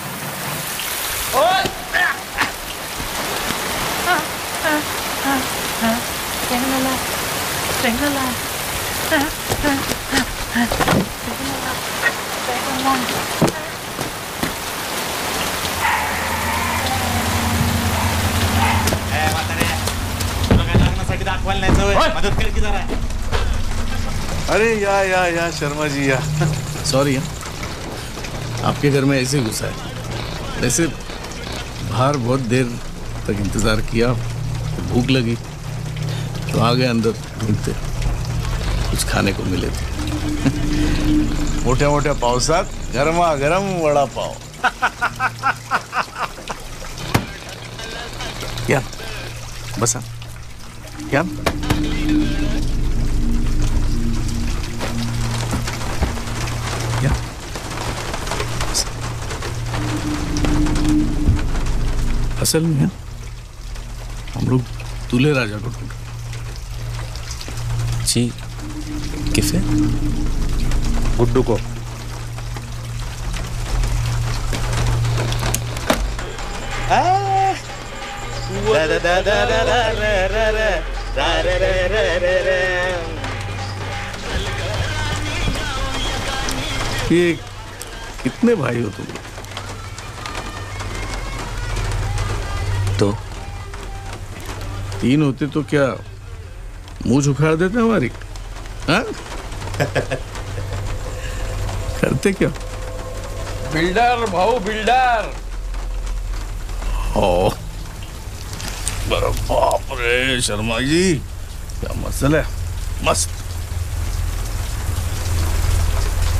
मदद कर की जरा। अरे या शर्मा जी या सॉरी आपके घर में ऐसे घुसा है। वैसे बाहर बहुत देर तक इंतजार किया, भूख लगी तो आ गए अंदर ढूंढते, कुछ खाने को मिले थे। मोठ्या मोठ्या पावसात गरमा गरम वडा पाव। या बसा या या असल में हम लोग दूल्हे राजा को ढूंढ, जी किसे? गुड्डू को। ये कितने भाई हो तुम लोग? तो 3 होते तो क्या मुंह झुकाड़ देते हमारी? हाँ? करते क्या? बिल्डर भाऊ बिल्डर। ओ बाप रे शर्मा जी, क्या मसला है? मस्त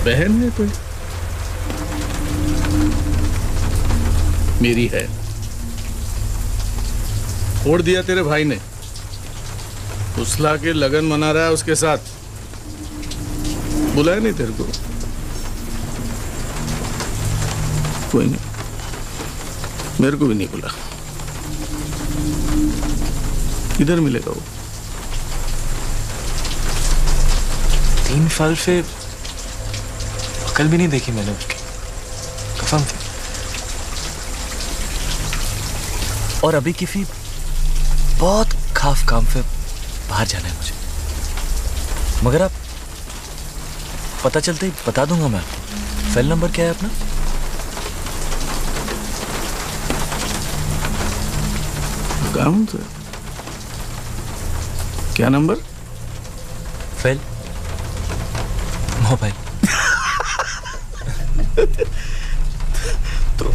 बहन है कोई? मेरी है। फोड़ दिया तेरे भाई ने, फुसला के लगन मना रहा है उसके साथ। बुलाया नहीं तेरे को? कोई नहीं, मेरे को भी नहीं बुला। किधर मिलेगा वो? 3 साल से अकल भी नहीं देखी मैंने उसकी, कसम से। और अभी किसी बहुत खास काम से बाहर जाना है मुझे, मगर आप पता चलते ही बता दूंगा मैं। सेल नंबर क्या है अपना? काम से क्या नंबर? Fail mobile. तो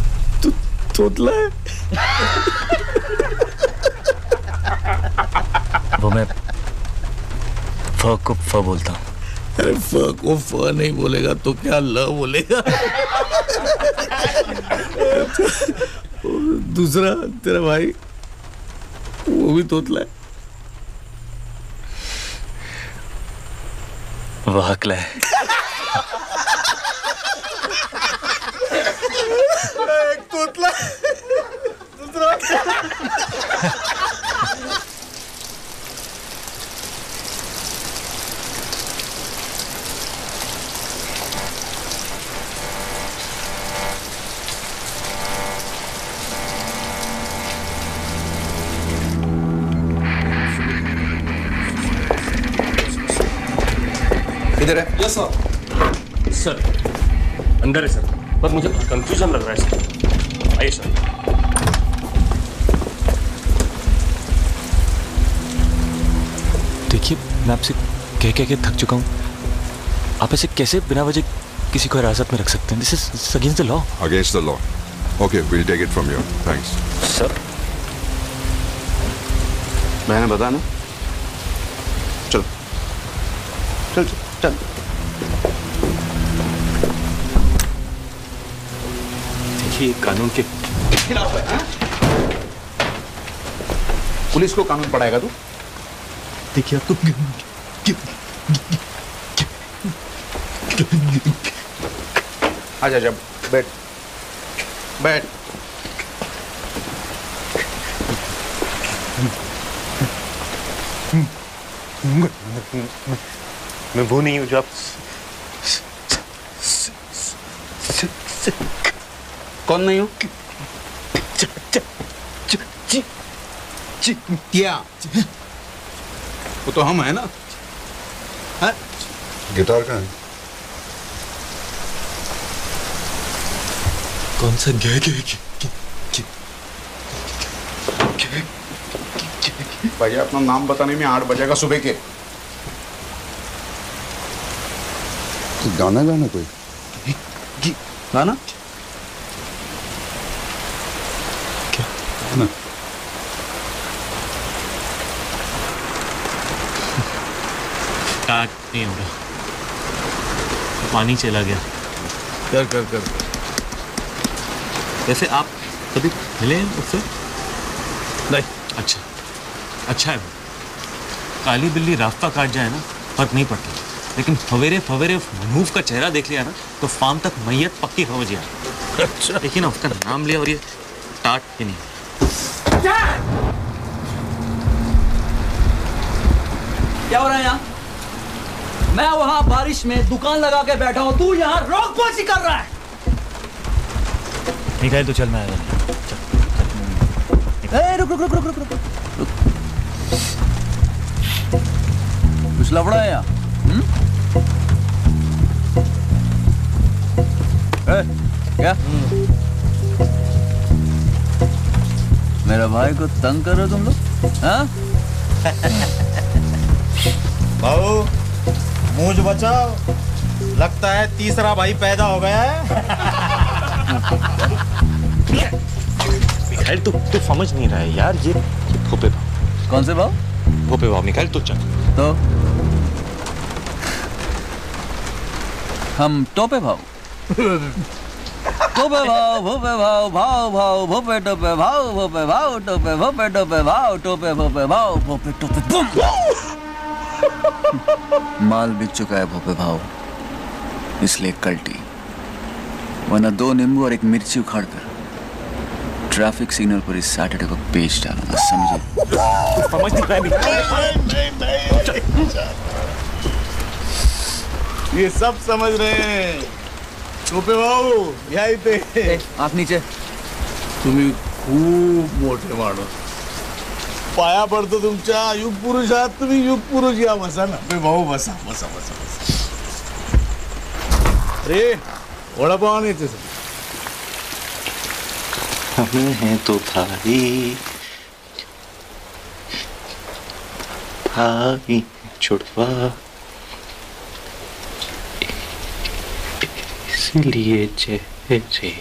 तोतला है। वो मैं फ को फ बोलता हूँ। अरे फ को फ नहीं बोलेगा तो क्या ल बोलेगा? दूसरा तेरा भाई वो भी तोतला है। वाकला है। एक तोतला दूसरा। इधर है? Yes sir. सर अंदर है सर, पर मुझे कंफ्यूजन लग रहा है सर। आइए सर। देखिए मैं आपसे कह के थक चुका हूँ। आप ऐसे कैसे बिना वजह किसी को हिरासत में रख सकते हैं? This is against the law. Against the law. Okay, will take it from you. Thanks sir. मैंने बताया ना, चलो चल चल चल। देखिए कानून के खिलाफ है, हाँ? पुलिस को कानून पढ़ाएगा तू? देखिए आपको आजा जब बैठ बैठ। मैं वो नहीं हूँ जो आप। कौन नहीं हो? क्या? वो तो हम है ना। है? गिटार का है? कौन सा भैया अपना नाम बताने में 8 बजेगा सुबह के। गाना गाना कोई गाना क्या ना? स्टार्ट नहीं हो रहा, पानी चला गया। कर कर कर। वैसे आप कभी मिले हैं उससे? नहीं। अच्छा अच्छा है। काली बिल्ली रास्ता काट जाए ना फर्क नहीं पड़ता, लेकिन फवेरे फवेरे मनहूफ का चेहरा देख लिया ना तो फार्म तक मैयत पक्की समझ गया। अच्छा देखिए ना, उसका नाम लिया और ये टाट ही नहीं। क्या हो रहा है यहाँ? मैं वहां बारिश में दुकान लगा के बैठा हूं, तू यहाँ रोक पोछी कर रहा है। मिखाइल, तो चल, मैं आया। रुक रुक रुक रुक रुक रुक रुक। कुछ लफड़ा है यहाँ? क्या? मेरा भाई को तंग कर रहे हो तुम लोग? हाँ? भाऊ मूंछ बचाओ, लगता है तीसरा भाई पैदा हो गया है। मिखाइल, तू समझ नहीं रहा है यार, ये भोपे भाव। कौन से भाव? भोपे भाव। मिखाइल तू चल। तो हम टोपे भाव। टोपे भाव, भोपे भाव, भाव भाव, भोपे टोपे भाव, भोपे भाव, टोपे भोपे टोपे भाव, टोपे भोपे भाव, भोपे टोपे बम। माल बिक चुका है भोपे भाव, इसलिए कल्टी, वरना 2 नींबू और 1 मिर्ची उखाड़ कर ट्रैफिक सिग्नल पर इस सैटरडे को बेच डालूंगा, समझे? समझ नहीं रहा। ये सब समझ रहे हैं। टोपे भाऊ याही ते आँख नीचे। तुम्ही खूप मोठे माणूस, पाया पडतो तुमच्या। युग पुरुष आहात तुम्ही, युग पुरुष। या बसा ना भाऊ, बसा बसा बसा बसा। अरे वडापाव आणायचे सर। हम हैं तो भाई, भाई छुड़वा, इसलिए चेहरे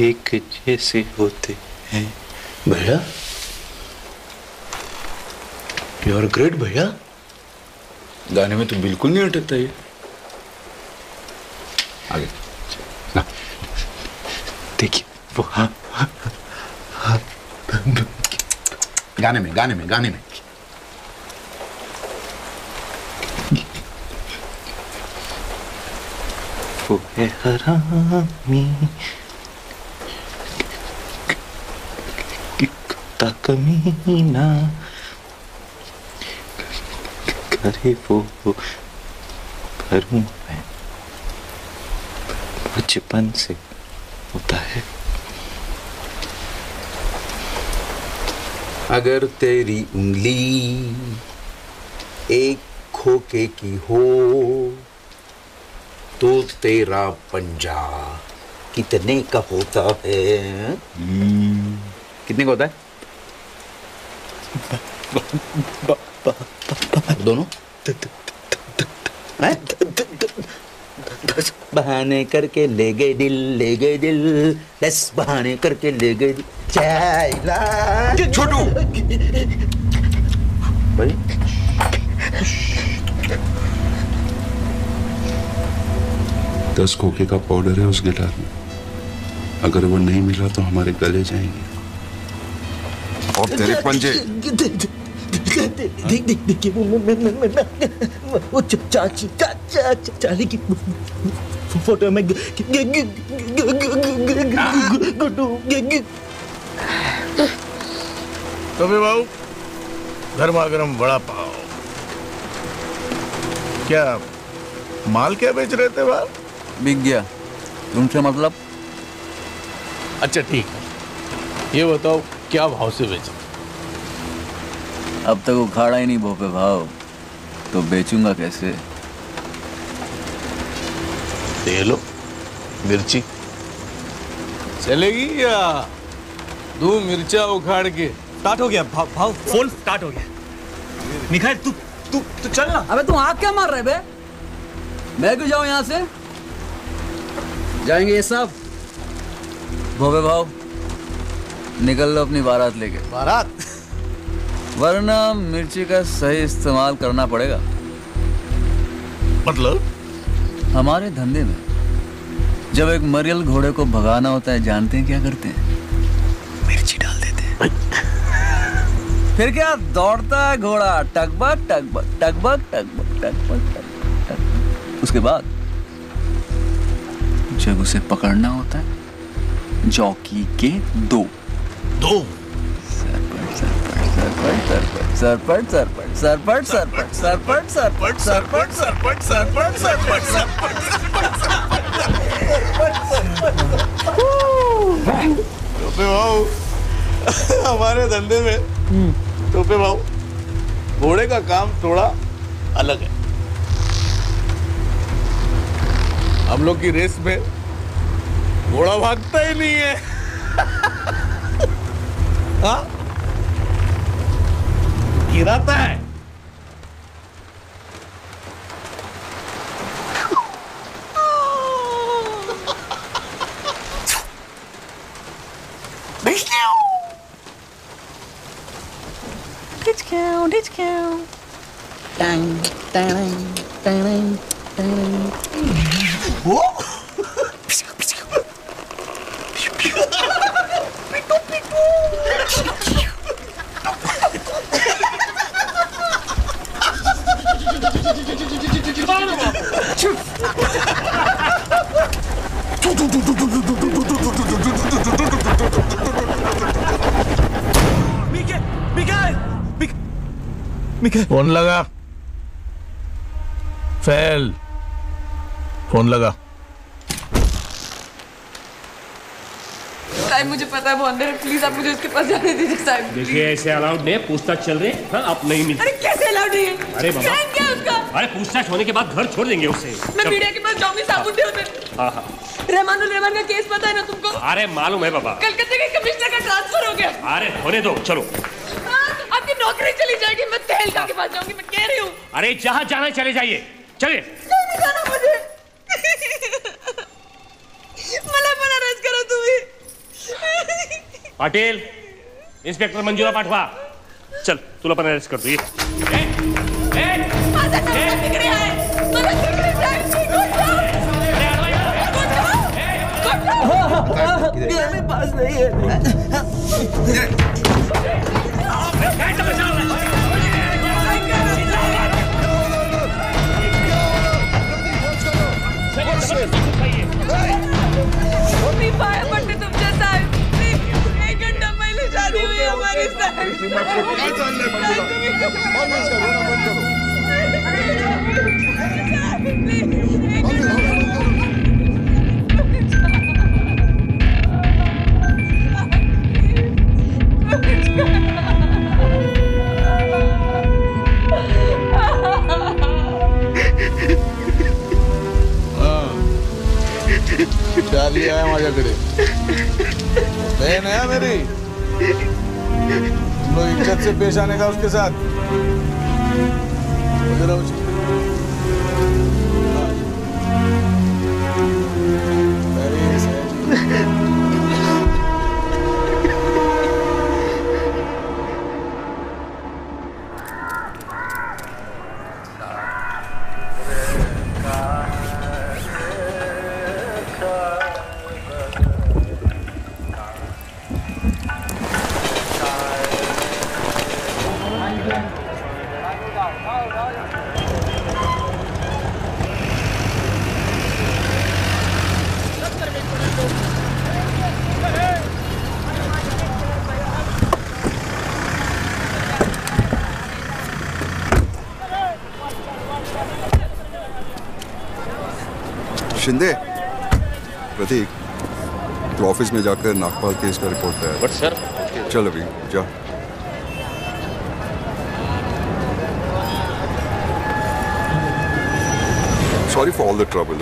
एक जैसे होते हैं। भैया, यू आर ग्रेट भैया। गाने में तो बिल्कुल नहीं अटकता ये। आगे ना देखिए वो। हाँ, गाने में गाने में गाने में। वो है हरामी, कुत्ता कमीना, करे वो करूं मैं, बचपन से होता है। अगर तेरी उंगली एक खोखे की हो तो तेरा पंजा कितने का होता है? कितने का होता है? दोनों? बहाने करके ले गए दिल, ले गए दिल, 10 बहाने करके ले गए दिल। छोटू भाई, 10 खोखे का पाउडर है उस गिटार में, अगर वो नहीं मिला तो हमारे गले जाएंगे। और तेरे पंजे। देखिए वो चाली की फोटो में तो बाबू गर्मा गर्म वड़ा पाव। क्या माल क्या बेच रहे थे बाहर? बिक गया, तुमसे मतलब? अच्छा ठीक है, ये बताओ क्या भाव से बेचा? अब तक उखाड़ा ही नहीं भोपे भाव, तो बेचूंगा कैसे? दे लो मिर्ची, चलेगी या दो मिर्चा उखाड़ के? स्टार्ट हो गया भाव, फोन स्टार्ट हो गया। मिखाइल तू चल ना। अबे तू आँख क्या मार रहे बे? मैं क्यों जाऊं यहाँ से? जाएंगे ये सब। भोपे भाव निकल लो अपनी बारात लेके। बारात? वरना मिर्ची का सही इस्तेमाल करना पड़ेगा। मतलब? हमारे धंधे में जब एक मरियल घोड़े को भगाना होता है, जानते हैं क्या करते हैं? मिर्ची डाल देते हैं। फिर क्या दौड़ता है घोड़ा, टकबक टकबक टकबक टकबक टकबक टकबक। उसके बाद जब उसे पकड़ना होता है, जॉकी के दो सरपट सरपट सरपट सरपट सरपट सरपट सरपट सरपट सरपट सरपट टोपे भाऊ हमारे धंधे में टोपे भाऊ घोड़े का काम थोड़ा अलग है। हम लोग की रेस में घोड़ा भागता ही नहीं है। हाँ गिराता है। फोन लगा। फेल। फोन लगा। साहब मुझे पता है वो अंदर है, प्लीज आप मुझे उसके पास जाने दीजिए साहब। देखिए ऐसे अलाउड नहीं है, पूछताछ चल रही है। हाँ आप नहीं मिल। अरे कैसे अलाउड नहीं है? अरे बाबा क्या है उसका? अरे पूछताछ होने के बाद घर छोड़ देंगे उसे। मैं मीडिया के पास जाऊंगी, साबुत दे उसे। हाँ हाँ रहमानुल रहमान का केस पता है ना तुमको? अरे मालूम है बाबा। कलकत्ते के कमिश्नर का ट्रांसफर हो गया। अरे होने दो चलो। आपकी नौकरी चली जाएगी। मैं तहलका के पास जाऊंगी, मैं कह रही हूँ। अरे जहाँ जाना चले जाइए, चलिए। नहीं जाना मुझे। मला पण अरेस्ट करा तुम्ही। पाटिल इंस्पेक्टर मंजुळा पाठवा। चल तुला पण अरेस्ट करतो ये। माझा नवरा तिकडे आहे। मला तिकडे जायचं। मेरे पास नहीं है। पड़ते तुमच्या साहेब। एक घंटा पहले शादी हुई हमारी चार्ली आया माझ्याकडे। बहन है मेरी, तुम लोग इज्जत से पेश आने का उसके साथ। शिंदे, प्रतीक, तो ऑफिस में जाकर नागपाल केस का रिपोर्ट तैयार। बट सर चल अभी जा। Sorry for all the trouble.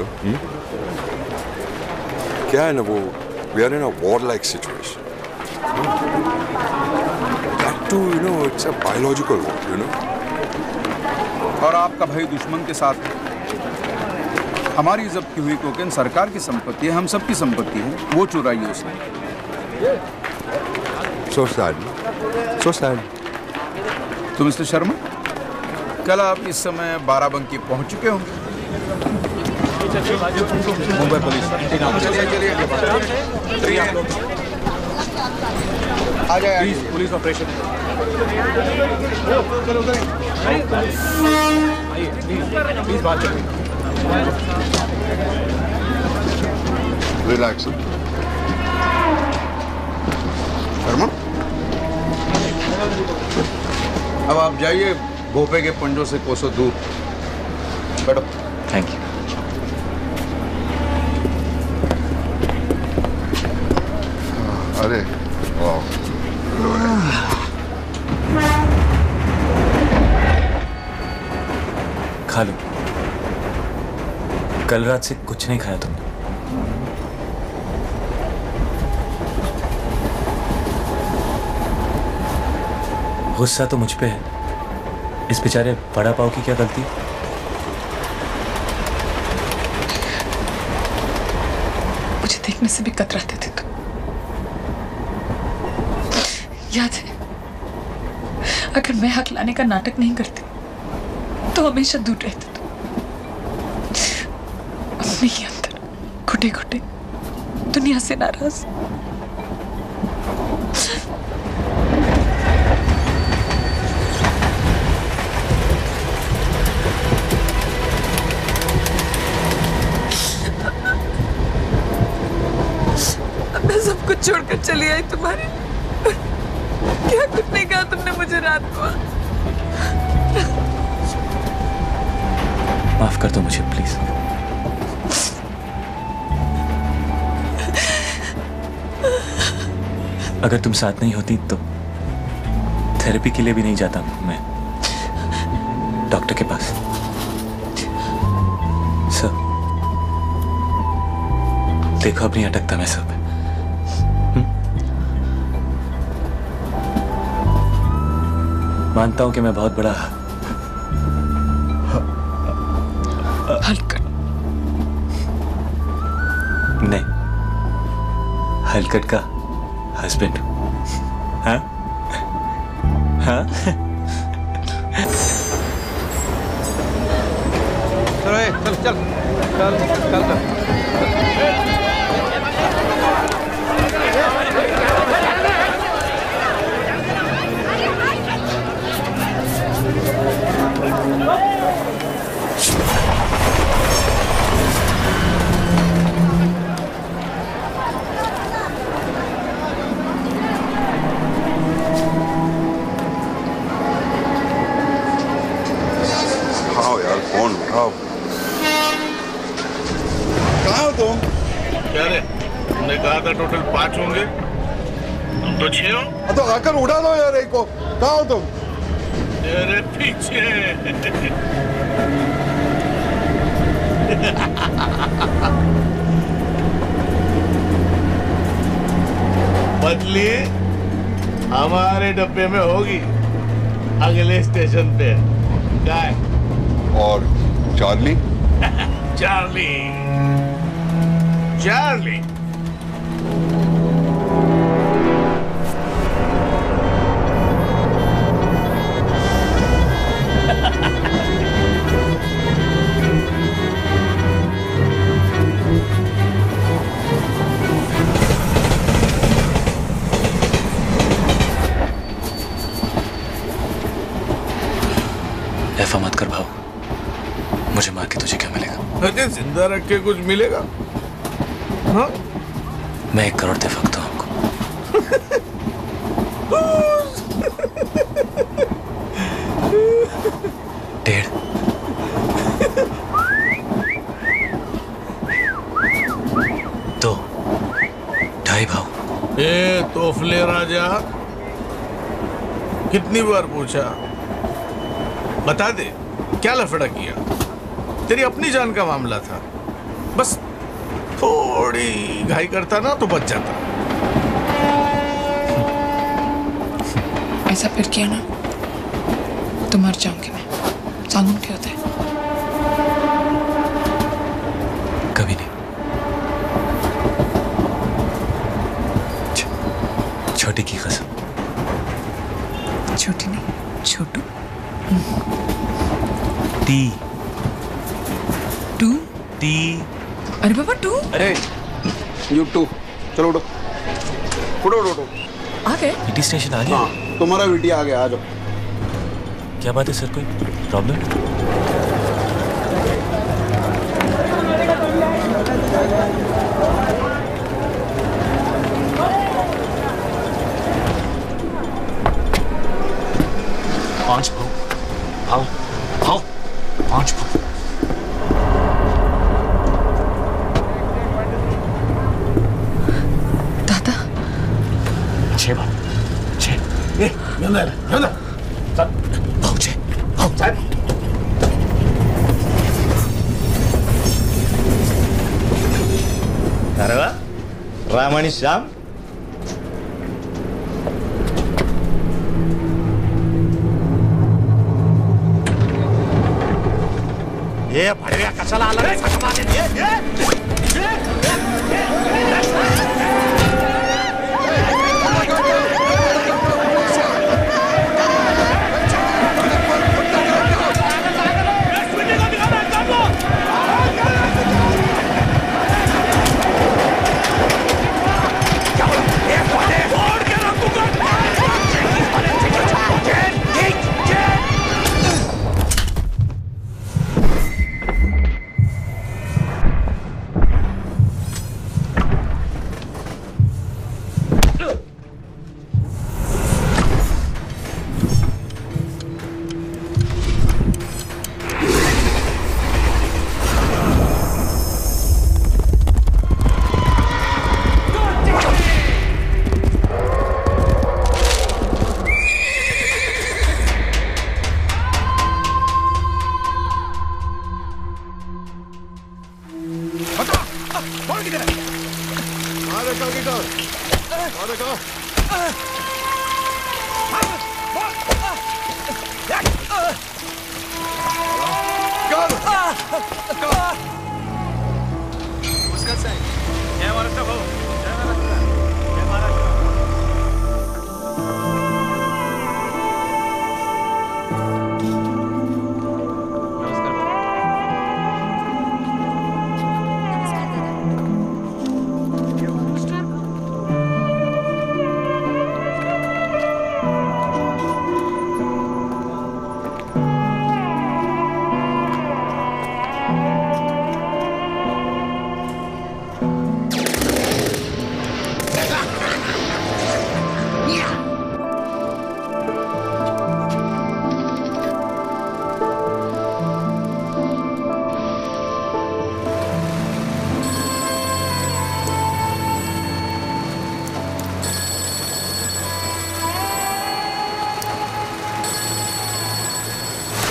क्या है ना वो, we are in a war like situation. That too you know it's a biological war, you know. और आपका भाई दुश्मन के साथ है। हमारी जब्त की हुई कोकेन सरकार की संपत्ति है, हम सबकी संपत्ति है। वो चुराई है उसने। So sad. So sad. तो मिस्टर शर्मा, कल आप इस समय बाराबंकी पहुंच चुके होंगे। मुंबई पुलिस आ जाए पुलिस ऑपरेशन। प्लीज बात करिए। रिलैक्स शर्मा। अब आप जाइए भोपे के पंजों से कोसों दूर। बैठो। Thank you. अरे वाह, खा लो। कल रात से कुछ नहीं खाया तुमने। गुस्सा तो मुझ पे है। इस बेचारे वड़ा पाव की क्या गलती? मुझे देखने से भी कतराते थे तुम, याद है? अगर मैं हक लाने का नाटक नहीं करती तो हमेशा दूर रहते तुम। अपने ही अंदर घुटे घुटे दुनिया से नाराज। मैं सब कुछ छोड़कर चली आई तुम्हारे। क्या कुछ नहीं कहा तुमने मुझे रात को? माफ कर दो मुझे प्लीज। अगर तुम साथ नहीं होती तो थेरेपी के लिए भी नहीं जाता मैं डॉक्टर के पास। सर देखो अब नहीं अटकता मैं सब। मानता हूं कि मैं बहुत बड़ा हलकट नहीं, हलकट का हस्बैंड। हाँ हाँ। चल चल चल चल चल। फोन उठाओ। कहाँ हो तुम? क्या रे, तुमने कहा था टोटल 5 होंगे, तुम तो 6 हो। तो आकर उड़ा दो यार एक को। कहाँ हो तुम? तेरे पीछे। बदली हमारे डब्बे में होगी, अगले स्टेशन पे। काय? और चार्ली? चार्ली चार्ली ऐसा मत कर भाव, मुझे मार के तुझे क्या मिलेगा? अरे जिंदा रख के कुछ मिलेगा? हाँ? मैं 1 करोड़ दे सकता हूँ आपको। डेढ़। दो। 2.5 भाव। ए तोफले राजा, कितनी बार पूछा? बता दे क्या लफड़ा किया? तेरी अपनी जान का मामला था, बस थोड़ी घाई करता ना तो बच जाता। ऐसा फिर किया ना तो मर जाऊंगी मैं। सांगून क्या होता है? कभी नहीं। छोटी की कसम। छोटी नहीं, छोटू। T to T. अरे बाबा 2। अरे यू 2 चलो उठो उठो उठो उठो। आ गए? ईटी स्टेशन आ गया? हाँ तुम्हारा वीटी आ गया, आ जाओ। क्या बात है सर, कोई प्रॉब्लम? आओ आओ 5 फुट। दादा 6 बार 6 अंदर पहुंचे अरे वाह, राम आणि श्याम। ये भडव्या कशाला आला रे?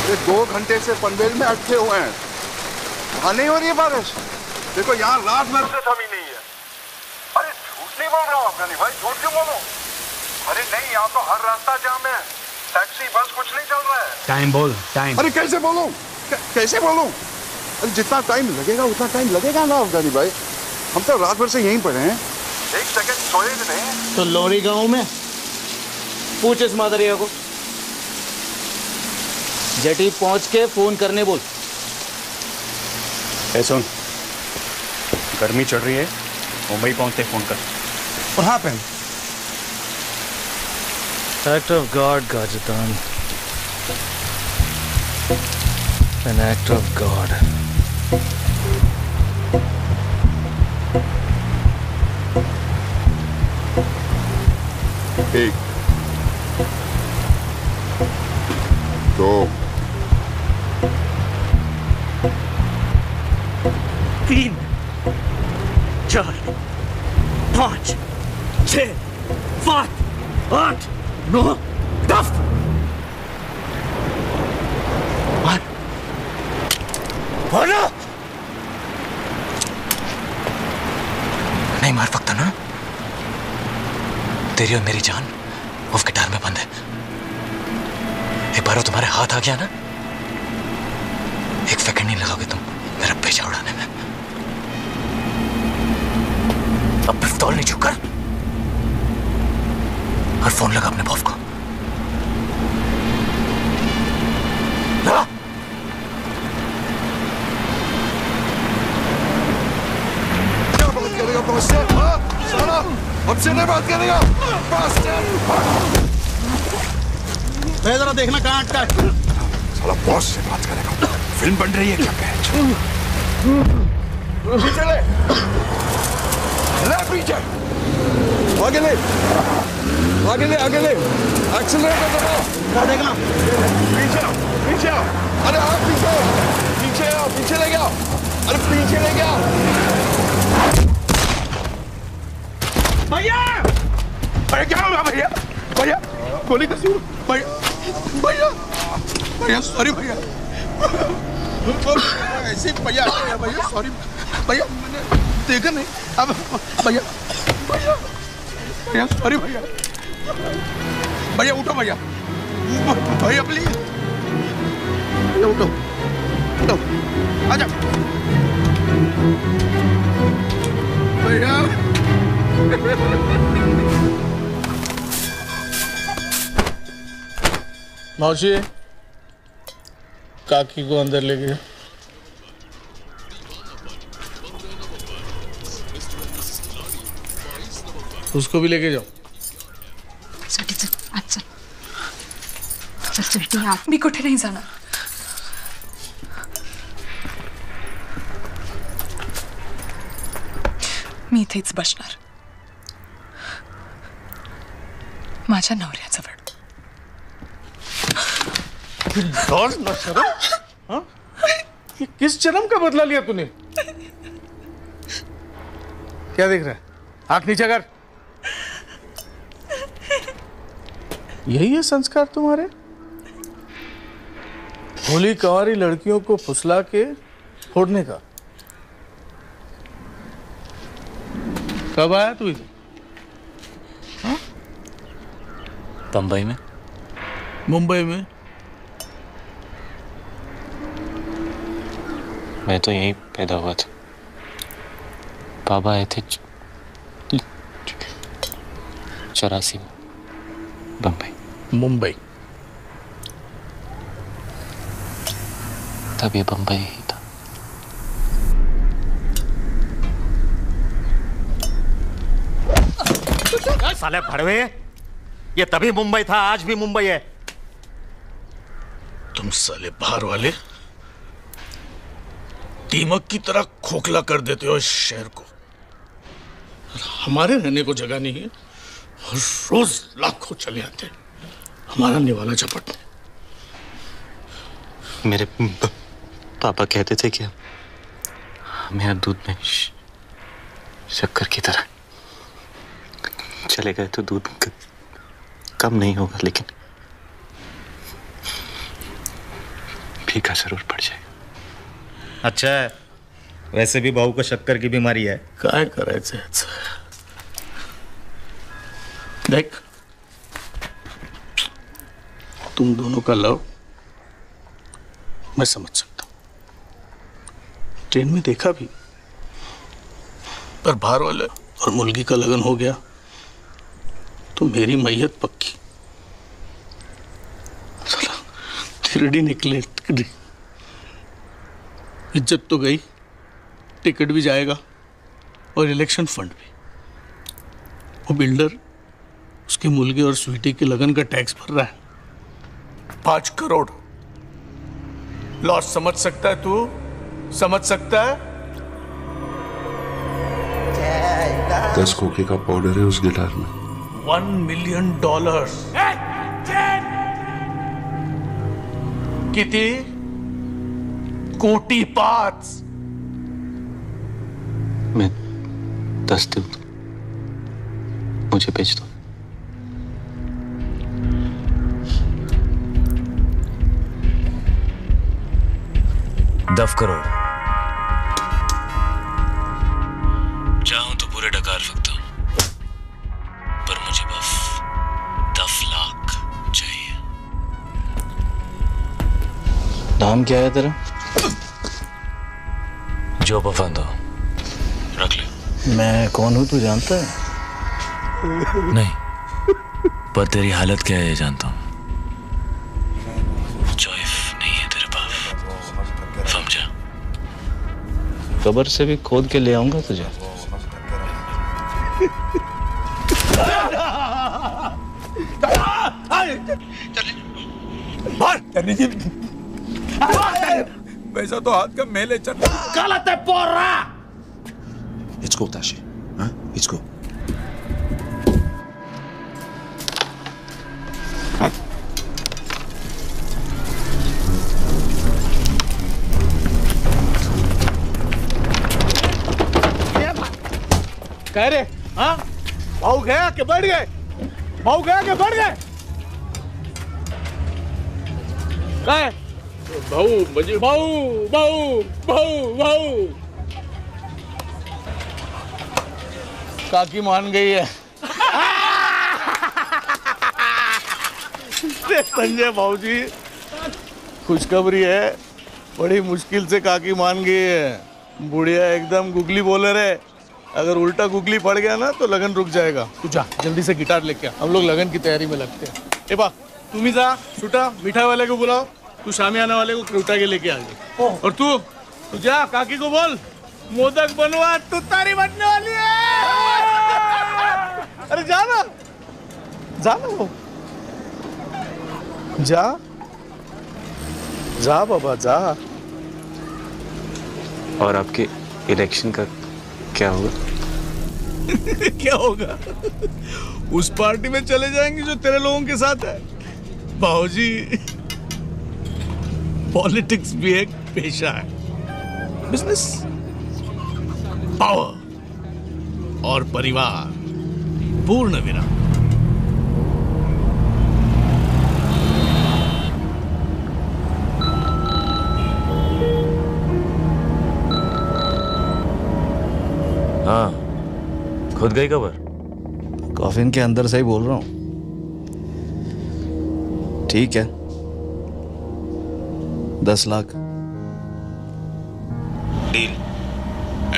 ये 2 घंटे से पनवेल में अटके हुए हैं, वहां नहीं हो रही है बारिश। देखो यहाँ रात भर से थमी नहीं है। अरे झूठ नहीं बोल रहा हूँ अफगानी भाई, झूठ क्यों बोलूं? अरे नहीं, यहाँ तो हर रास्ता जाम है, टैक्सी बस कुछ नहीं चल रहा है। टाइम बोल, टाइम। अरे कैसे बोलूं, कैसे बोलूं? अरे जितना टाइम लगेगा उतना टाइम लगेगा ना अफगानी भाई, हम तो रात भर से यहीं पड़े हैं। 1 सेकंड सोए नहीं तो लोरी गांव में पूछ इस मादरिया को, जेटी पहुंच के फोन करने बोल। ए सुन, गर्मी चढ़ रही है, मुंबई पहुंचते फोन कर। What happened? Act of God, Gajatan. An act of God. एक 2 3 4 5 6 7 8 9 10 बोलो। नहीं मार सकता ना, तेरी और मेरी जान उस गिटार में बंद है। एक बार वो तुम्हारे हाथ आ गया ना, 1 सेकंड नहीं लगाओगे तुम मेरा पेचा उड़ाने में। अब पिस्तौल नहीं छूकर और फोन लगा अपने बॉस को। लगा। क्या बात करेगा बॉस से? साला हमसे नहीं बात करेगा बॉस से। जरा देखना कहाँ अटका है। साला बॉस से बात करेगा, फिल्म बन रही है क्या? पीछे ले पीछे, आगे ले आगे ले एक्सीलरेटर दबाओ। देगा पीछे आओ अरे आप पीछे ले गया अरे पीछे ले गया भैया क्या होगा भैया गोली कैसी भैया सॉरी भैया ऐसे भैया सॉरी भैया मैंने देखा नहीं अब भैया सॉरी भैया उठो भैया प्लीज उठो आजा भैया मौसी काकी को अंदर ले गए। उसको भी लेके जाओ। चल मी कुठे नाही जाणार। मी इथेच बसणार माझ्या नवऱ्याजवळ। हाँ? ये किस जन्म का बदला लिया तूने? क्या देख रहा है? आंख नीचे कर। यही है संस्कार तुम्हारे? भोली कंवारी लड़कियों को फुसला के फोड़ने का। कब आया तू इधर? बंबई में। मुंबई में? मैं तो यहीं पैदा हुआ था। बाबा आए थे 84 में मुंबई। तब ये बंबई ही था। साले भड़वे, ये तभी मुंबई था, आज भी मुंबई है। तुम साले बाहर वाले दीमक की तरह खोखला कर देते हो इस शहर को। हमारे रहने को जगह नहीं है और रोज लाखों चले आते हैं हमारा निवाला झपटने। मेरे पापा कहते थे कि मेरा दूध में शक्कर की तरह चले गए तो दूध कम नहीं होगा, लेकिन फीका जरूर पड़ जाएगा। अच्छा है, वैसे भी बहू को शक्कर की बीमारी है। काय करायचं देख, तुम दोनों का लव मैं समझ सकता हूं, ट्रेन में देखा भी, पर बाहर वाले और मुर्गी का लगन हो गया तो मेरी मैयत पक्की। साला तिरड़ी निकले, इज्जत तो गई, टिकट भी जाएगा और इलेक्शन फंड भी। वो बिल्डर उसके मुर्गे और स्वीटी के लगन का टैक्स भर रहा है 5 करोड़। लॉस समझ सकता है तू? समझ सकता है? 10 कोके का पाउडर है उस गिटार में। $1 मिलियन। किती कोटी 5। मैं 10 दूं, मुझे बेच दो। $10 करोड़ चाहूं तो पूरे डकार सकता हूं, पर मुझे बस 10 लाख चाहिए। नाम क्या है तेरा? जो पसंद हो रख ले। मैं कौन हूं तू जानता है? नहीं, पर तेरी हालत क्या है ये जानता हूं। चॉइस नहीं है तेरे पास, समझा? कब्र से भी खोद के ले आऊंगा तुझे। वैसा तो हाथ का मेले चल। गलत है पोरा। Let's go, Tashi. Huh? Let's go. कह रहे हाँ भाऊ गया कि बढ़ गए? भाऊ गया कि बढ़ गए? कहे भाऊ मुझे भाऊ भाऊ भाऊ भाऊ काकी मान गई है। संजय भाऊ जी खुशखबरी है, बड़ी मुश्किल से काकी मान गई है। बुढ़िया एकदम गुगली बोलर है, अगर उल्टा गुगली पड़ गया ना तो लगन रुक जाएगा। तू जा जल्दी से गिटार लेके आ, हम लोग लगन की तैयारी में लगते हैं। ए बा तुम ही जा, छुटा मिठाई वाले को बुलाओ, तू शामियाना वाले को उठा के लेके आ जा। और तू जा काकी को बोल मोदक बनवा, तू तारी बनने वाली है। अरे जा ना, जा ना, जा जा बाबा जा। और आपके इलेक्शन का क्या होगा? क्या होगा? उस पार्टी में चले जाएंगे जो तेरे लोगों के साथ है। बाबूजी पॉलिटिक्स भी एक पेशा है, बिजनेस, पावर और परिवार पूर्ण विराम। हाँ, खुद गई खबर? कॉफिन के अंदर से ही बोल रहा हूँ। ठीक है, 10 लाख डील।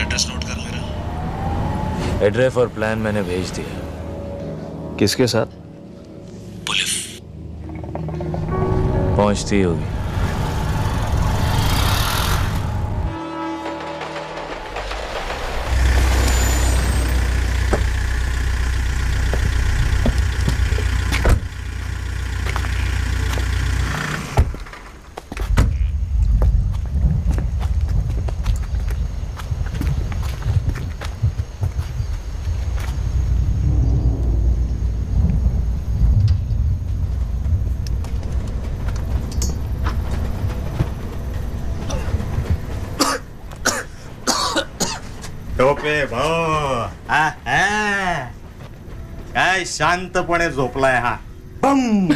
एड्रेस नोट कर मेरा। एड्रेस और प्लान मैंने भेज दिया। किसके साथ? पुलिस पहुंचती होगी। टोपे भाऊ काय शांतपणे झोपलाय हा। बम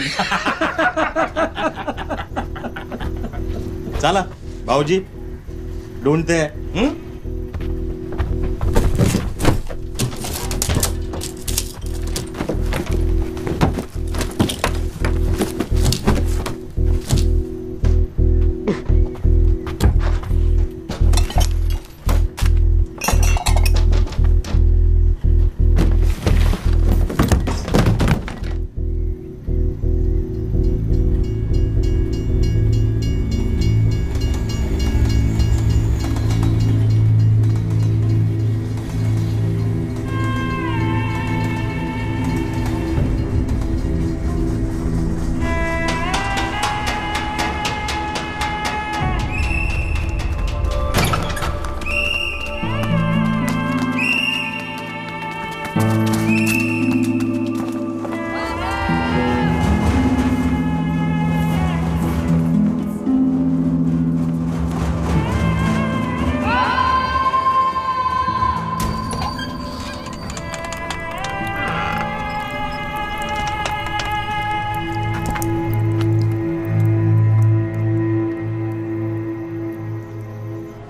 चला भाऊजी ढूंढते हैं।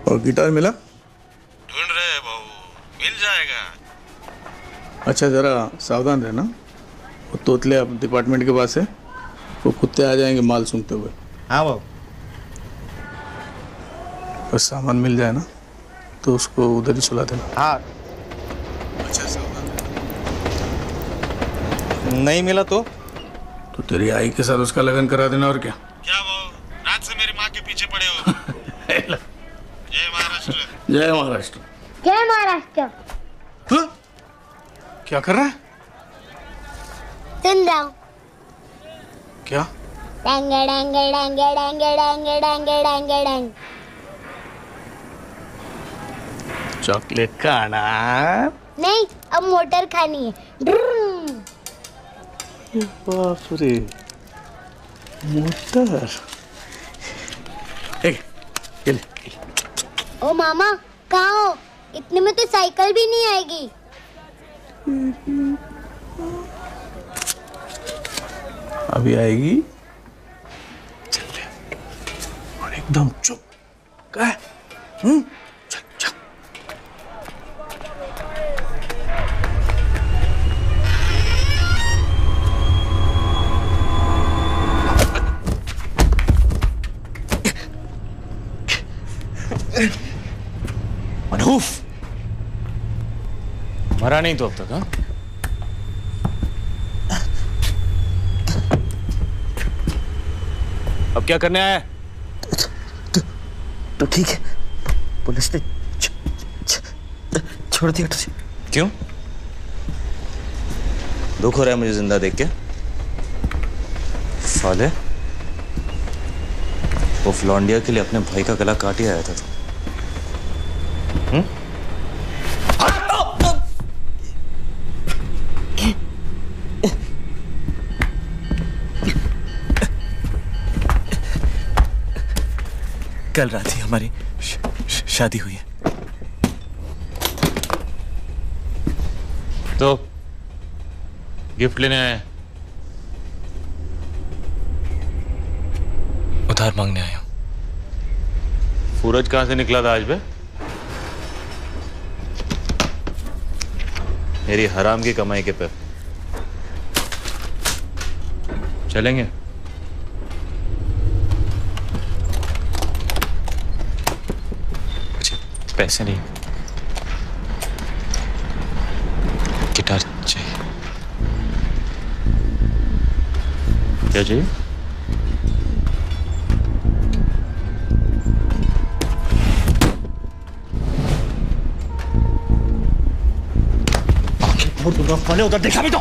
और गिटार मिला? ढूंढ रहे हैं भाऊ, मिल जाएगा। अच्छा जरा सावधान रहना, वो तोतले डिपार्टमेंट के पास है, वो कुत्ते आ जाएंगे माल सूंघते हुए। हाँ भाऊ। बस सामान मिल जाए ना तो उसको उधर ही सुला देना। हाँ। अच्छा सावधान रहना। नहीं मिला तो तेरी आई के साथ उसका लगन करा देना। और क्या? क्या भाऊ, रात से मेरी माँ के पीछे पड़े हो। जय महाराष्ट्र। जय महाराष्ट्र। जय महाराष्ट्र। हाँ? क्या कर रहा है? सुन रहा हूँ। क्या? डंग डंग डंग डंग डंग डंग डंग डंग। चॉकलेट खाना? नहीं, अब मोटर खानी है। बाप रे, मोटर। ये ले। ओ मामा कहाँ हो? इतने में तो साइकिल भी नहीं आएगी। अभी आएगी। चल ले। और एकदम चुप। क्या है? चल चल। मनहूफ मरा नहीं तो अब तक? हाँ, अब क्या करने आया? तो ठीक है, पुलिस ने छोड़ दिया तुझे। क्यों? दुख हो रहा है मुझे जिंदा देख के? साले, वो फ्लॉन्डिया के लिए अपने भाई का गला काट ही आया था तू। कल रात ही हमारी शादी हुई है। तो गिफ्ट लेने आए? उधार मांगने आया हूं। सूरज कहां से निकला था आज बे? मेरी हराम की कमाई के पे चलेंगे? पैसे नहीं, गिटार चाहिए। क्या चाहिए? उधर देखा भी तो।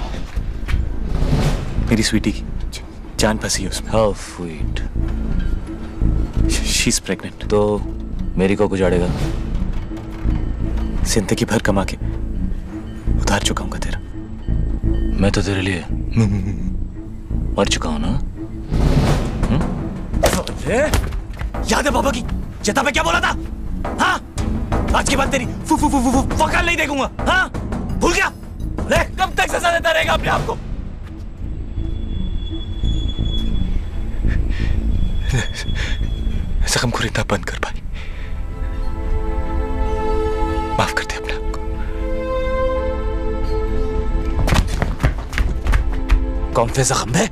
मेरी स्वीटी की जान फंसी है उसमें। How sweet. She is pregnant. तो मेरी को गुजारेगा? जिंदगी भर कमा के उधार चुकाऊंगा तेरा। मैं तो तेरे लिए मर चुका हूं ना। याद है बाबा की जता पे क्या बोला था? हाँ, आज के बाद तेरी वकाल नहीं देखूंगा। हाँ, भूल गया? कब तक सजा देता रहेगा अपने आप को? जख्म को इतना बंद कर भाई, माफ कर दे अपने आप को। कौन से जख्म है?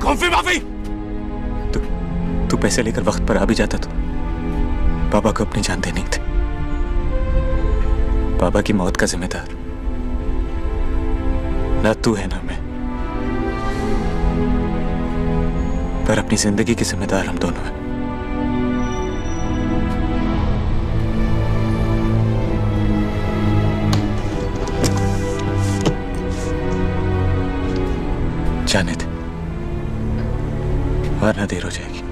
कौन सी माफी? तू पैसे लेकर वक्त पर आ भी जाता तो बाबा को अपनी जान देनी थी। बाबा की मौत का जिम्मेदार ना तू है ना मैं, पर अपनी जिंदगी के जिम्मेदार हम दोनों हैं। जाने दे, वरना देर हो जाएगी।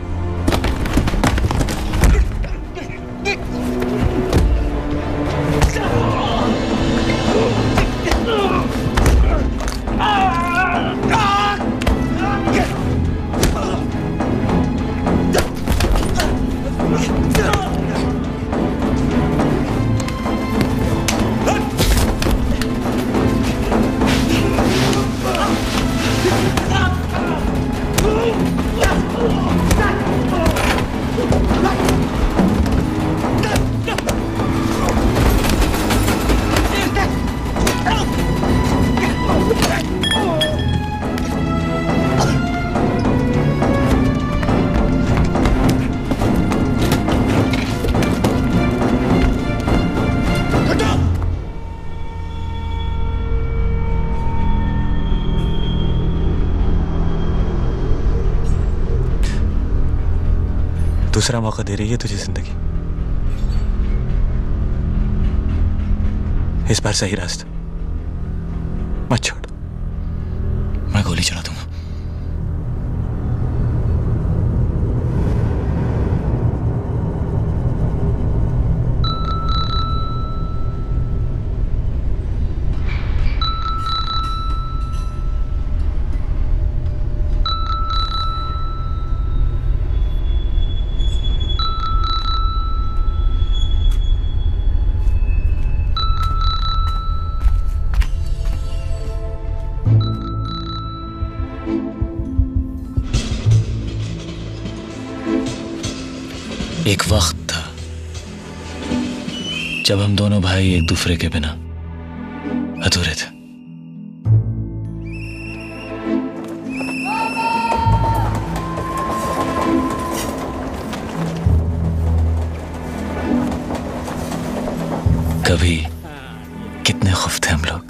दूसरा मौका दे रही है तुझे जिंदगी। इस बार सही रास्ता मत छोड़। मैं गोली चला दूंगा। एक वक्त था जब हम दोनों भाई एक दूसरे के बिना अधूरे थे। कभी कितने खुश थे हम लोग।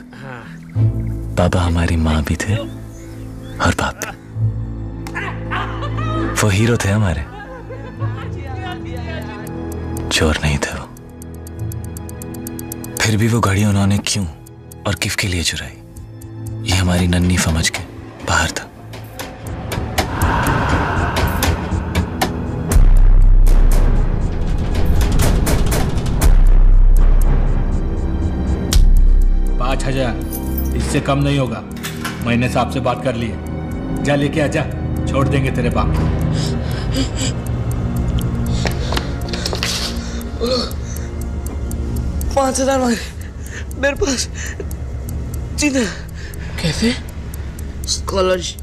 बाबा हमारी माँ भी थे और बाप भी। वो हीरो थे हमारे, चोर नहीं थे वो। फिर भी वो घड़ी उन्होंने क्यों और किसके लिए चुराई, ये हमारी नन्ही समझ के बाहर था। $5,000 इससे कम नहीं होगा। मैंने साहब से बात कर ली है। जा लेके आजा, छोड़ देंगे तेरे बाप को। 5,000 मांगे मेरे पास। जीना कैसे? स्कॉलरशिप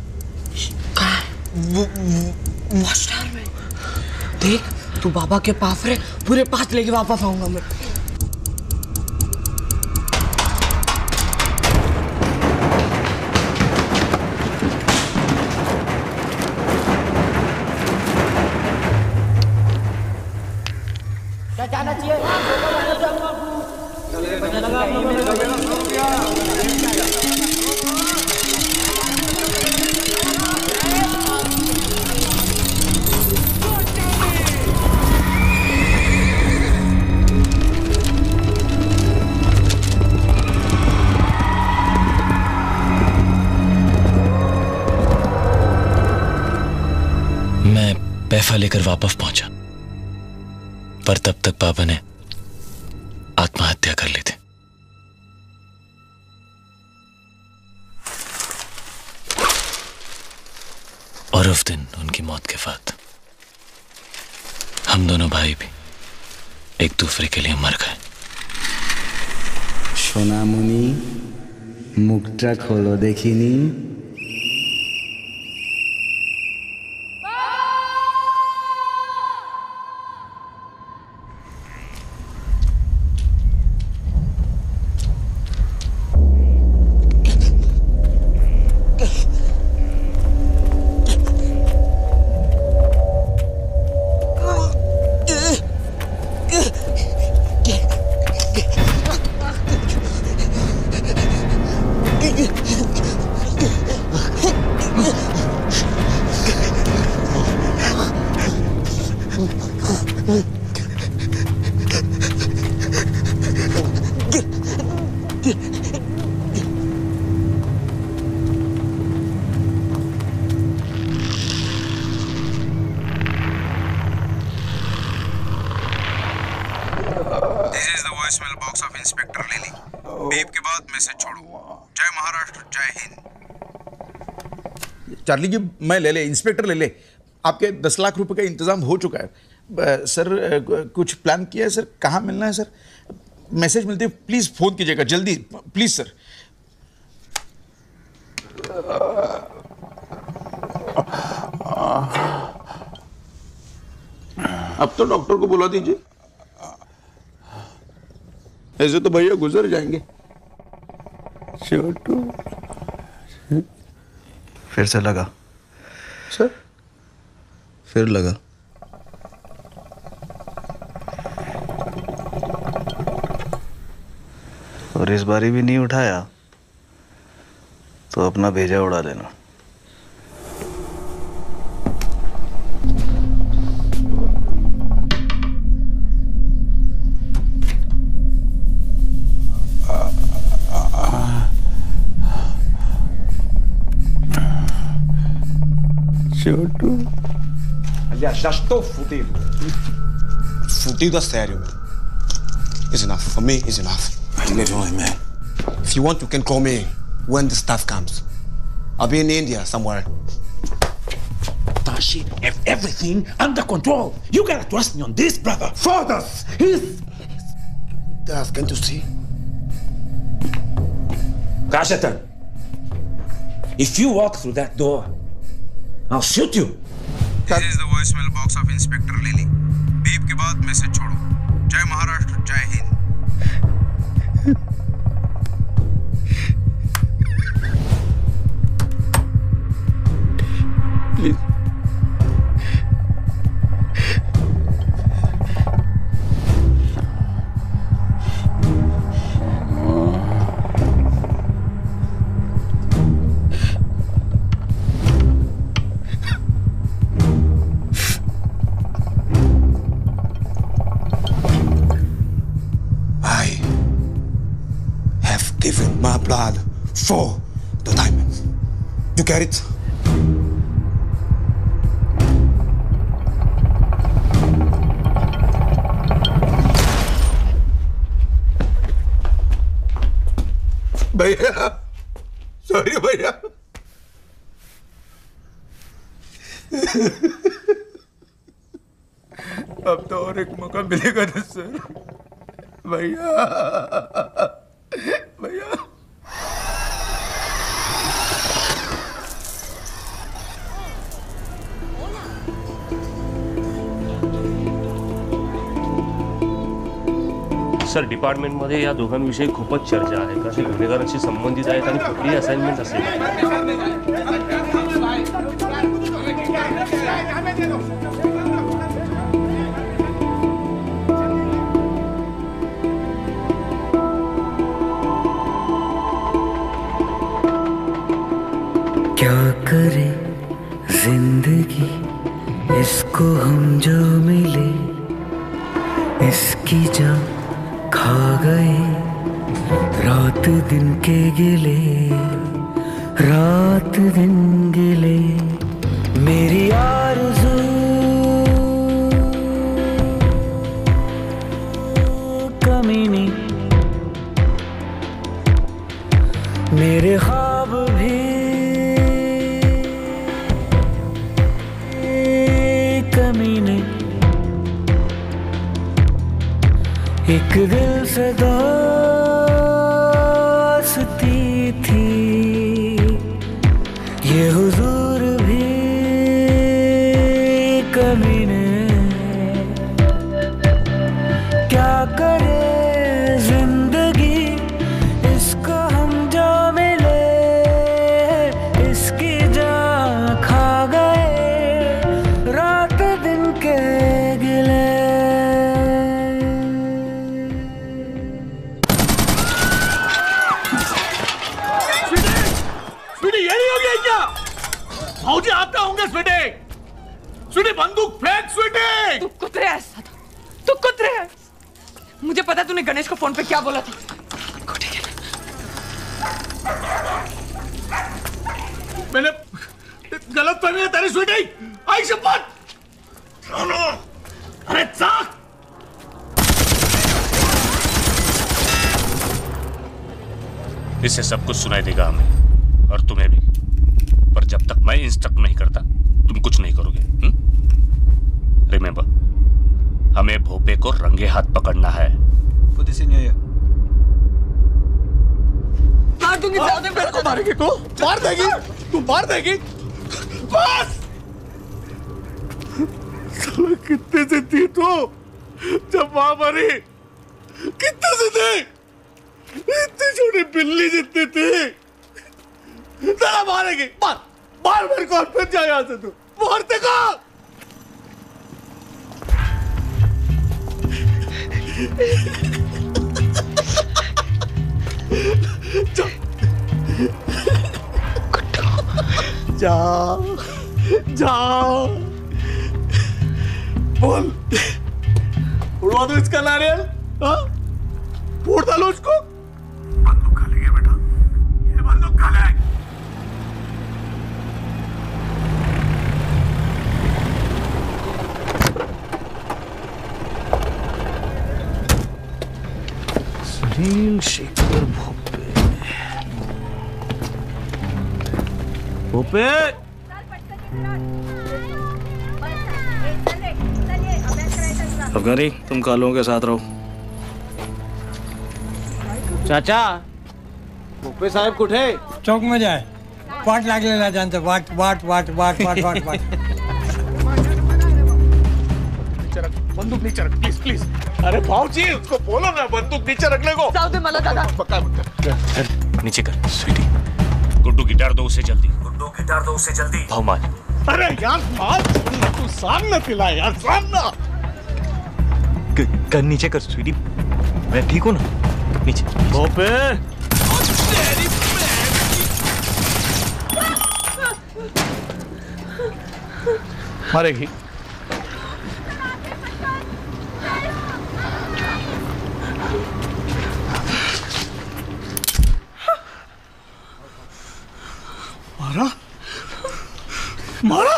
मास्टर में देख, तू बाबा के पास रहे, पूरे 5 लेके वापस आऊंगा मैं। जाना चाहिए। मैं पैसा लेकर वापस पहुंचा, पर तब तक बाबा ने आत्महत्या कर ली थी। और उस दिन उनकी मौत के बाद हम दोनों भाई भी एक दूसरे के लिए मर गए। সোনামণি, মুখটা খোলো দেখিনি। चार्ली जी, मैं ले ले, इंस्पेक्टर ले ले। आपके 10 लाख रुपए का इंतजाम हो चुका है। सर कुछ प्लान किया है सर? कहाँ मिलना है सर? मैसेज मिलते ही प्लीज फोन कीजिएगा जल्दी, प्लीज सर। अब तो डॉक्टर को बुला दीजिए, ऐसे तो भैया गुजर जाएंगे। छोटू फिर से लगा सर, फिर लगा। और इस बारी भी नहीं उठाया तो अपना भेजा उड़ा देना। Chotu. Aliás, já estou fudido. Fudido a sério, man. It's enough. For me, it's enough. Leave him, man. If you want, you can call me when the stuff comes. I'll be in India somewhere. Tashi, have everything under control. You gotta trust me on this, brother. Fathers, he's... That's going to see. Rajatan, if you walk through that door, I'll shoot you. This is the voicemail box of Inspector Lily. Beep बाद message छोड़ो। जय महाराष्ट्र, जय Hind. Please Given my blood for the diamond. You get it? भैया, sorry भैया। अब तो और एक मौका मिलेगा ना सर। भैया भैया सर डिपार्टमेंटमध्ये या दोघांविषयी खूपच चर्चा आहे का ते गुन्हेगारांशी संबंधित आहेत आणि कुठली असाइनमेंट असेल। क्या करे जिंदगी इसको हम जो मिले इसकी जान खा गए रात दिन के गिले रात दिन गिले मेरी आरज़ू कमीनी मेरे ख्वाब भी कमीने एक दिल से दोस्ती थी ये हुजूर भी कमीने क्या करे जिंदगी इसको हम जो मिले इसकी जान खा गए रात दिन के गिले। स्वीटी ये नहीं हो गया क्या? भाऊजी आता होंगे स्वीटी। स्वीटी बंदूक फेंक स्वीटी। तू कुतरे है सदा, तू कुतरे है। मुझे पता तूने गणेश को फोन पे क्या बोला था। मैंने गलत फहमी है तेरी स्वीटी। आई शपथ। अरे चाक। इससे सब कुछ सुनाई देगा हमें और तुम्हें भी, पर जब तक मैं इंस्ट्रक्ट नहीं करता तुम कुछ नहीं करोगे। रिमेंबर, हमें भोपे को रंगे हाथ पकड़ना है। मार दूंगी साले मेरे को। मारेगी तू? मार देगी? तू मार देगी? बस। साला कितने से थी तू जब मां मरी? कितने से थे? इतनी छोटी बिल्ली जितनी थी। साला मारेगी। मार मार मेरे को और फिर जा यहाँ से तू। मारते को। जा जा बोल उड़वा दो इसका नारियल। हाँ फोड़ डालो उसको। बंदूक खा लेंगे बेटा, ये बंदूक खा ले। सुनील शेखर भोपे भोपे अफगानी तुम कालों के साथ रहो। चाचा भोपे साहेब कुठे? चौक में जाए वाट लागलेला त्यांचं वाट वाट वाट वाट वाट वाट वाट बंदूक नीचे रख प्लीज प्लीज। अरे भाऊजी उसको बोलो ना बंदूक नीचे रखने को। जाओ दे मला दादा। पक्का नीचे कर स्वीटी। गुड्डू गिटार दो उसे जल्दी। गुड्डू गिटार दो उसे जल्दी। भाव मार। अरे यार मार तू सामने पिला यार सामने। कर नीचे कर स्वीटी। मैं ठीक हूँ ना? नीचे। भोपे मारेगी। मारा मारा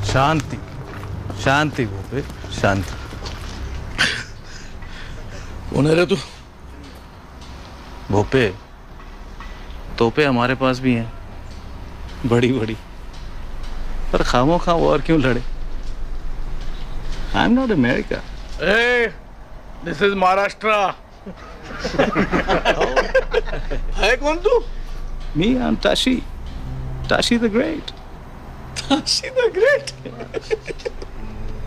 शांति शांति भोपे शांति। कौन है रे तू? भोपे तोपे हमारे पास भी हैं बड़ी बड़ी, पर खामो खा और क्यों लड़े? I am not America. Hey, this is Maharashtra. है कौन तू? Me, I'm Tashi. Tashi the Great. Tashi the Great.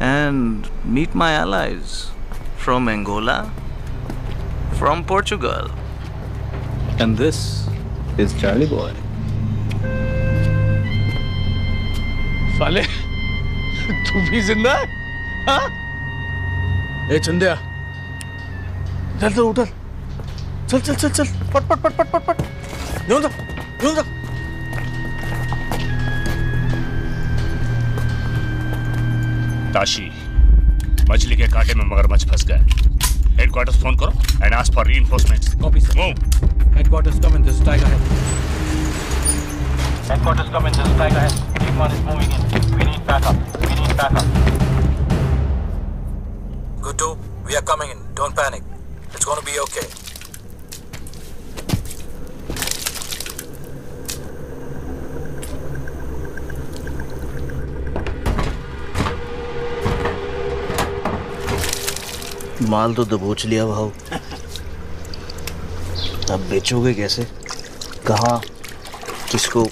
And meet my allies from Angola, from Portugal. And this is Charlie Boy. साले तू भी जिंदा है? हाँ? ए चंदिया चल तो उठल चल चल चल चल पट पट पट पट पट पट यूं तो ताशी मछली के कांटे में मगरमच्छ फंस गया। हेडक्वार्टर्स फोन करो and ask for reinforcements. Copy sir. Move. Headquarters come in, this is tiger head. Headquarters come in, this is Tiger Head. Team 1 is moving in. We need backup. We need backup. Good, we are coming in. Don't panic. It's going to be okay. माल तो दबोच लिया भाव, अब बेचोगे कैसे? कहाँ? किसको?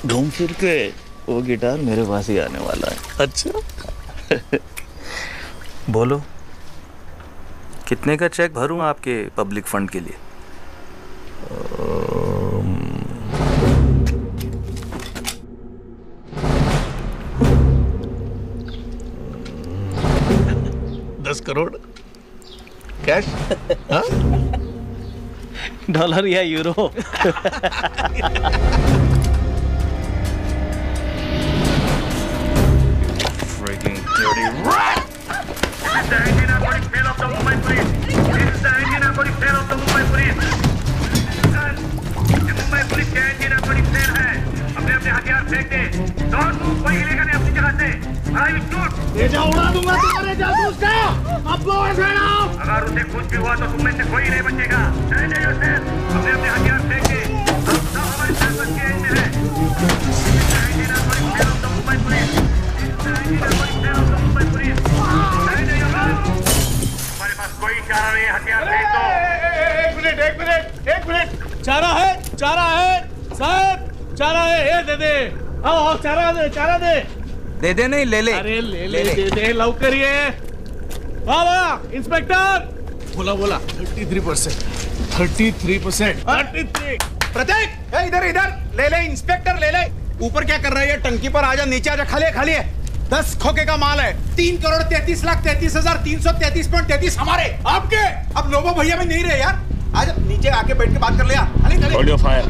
घूम फिर के वो गिटार मेरे पास ही आने वाला है। अच्छा बोलो कितने का चेक भरूं आपके पब्लिक फंड के लिए? 10 करोड़ कैश? डॉलर या euro? Freaking dirty rat! This is the Indianapolis Sale of the Mumbai Police. This is the Indianapolis Sale of the Mumbai Police. ये मुंबई पुलिस का Indianapolis Sale है। अपने अपने हथियार फेंक दे। डोंट मूव, कोई हिलेगा नहीं अपनी जगह से। I will shoot. ये जा उड़ा दूंगा तुम्हारे जासूस का। अब लो ऐसे ना। अगर उसे कुछ भी हुआ तो तुम में से कोई नहीं बचेगा। चले जाइए उसे। अपने अपने हथियार फेंक दे। हम सब हमारे साथ के एंड में है। Indianapolis Sale of the Mumbai Police. Indianapolis Sale of the Mumbai Police. चले जाइए हमारे पास कोई चारा नहीं है, हथियार फेंक दो। एक मिनट चारा है साहब, चारा है। ये दे दे। आओ चारा दे दे नहीं ले ले। अरे ले दे लवकर ये। वाह इंस्पेक्टर। बोला 33%। 33। प्रतीक इधर ले इंस्पेक्टर ले। ऊपर क्या कर रहा है ये? टंकी पर आजा, नीचे आजा। खाली है 10 खोखे का माल है। 3,33,33,333.33 हमारे। आपके अब लोबो भैया में नहीं रहे यार। आज नीचे आके बैठ के बात कर लिया। Hold your fire.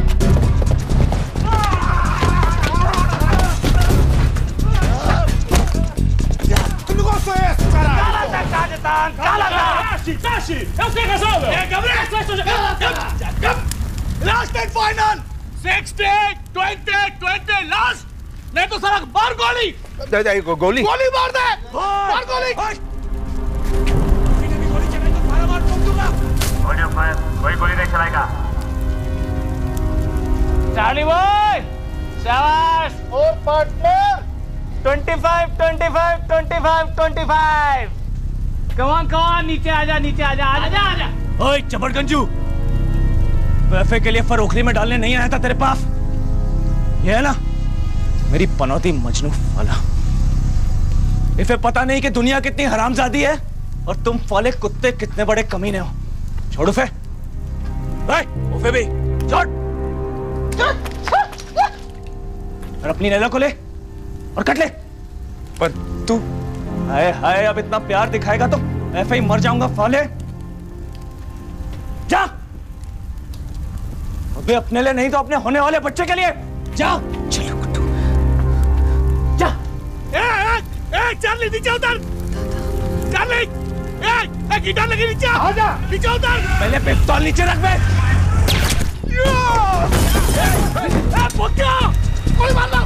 Tashi, eu sei resolve. Last and final. 60, 20, last. नहीं तो साला मार गोली। गोली गोली मार दे, मार गोली। गोली चलाई तो फायर मार ठोक दूंगा। होल्ड योर फायर, कोई गोली नहीं चलाएगा। चार्ली बॉय, शाबाश। और पार्टनर 25 25 25 25। कम ऑन नीचे आजा, नीचे आजा, आजा आजा। ओए चपड़गंजू, वैफे के लिए फरोखरी में डालने नहीं आया था तेरे पास। ये है ना मेरी पनौती मजनू वाला। इसे पता नहीं कि दुनिया कितनी हरामजादी है और तुम फाले कुत्ते कितने बड़े कमीने हो। छोड़ उफे, उफे भी छोड़। और अपनी नैला को ले और कट ले। पर तू हाय हाय, अब इतना प्यार दिखाएगा तो ऐसे ही मर जाऊंगा फाले। जा अबे, अपने लिए नहीं तो अपने होने वाले बच्चे के लिए जा। चलो कुट्टू जा। चार्ली नीचे उतर। चार्ली, गिटार लगी नीचे आ जा, नीचे उतर। पहले पिस्तौल नीचे रख बे। कोई मारना।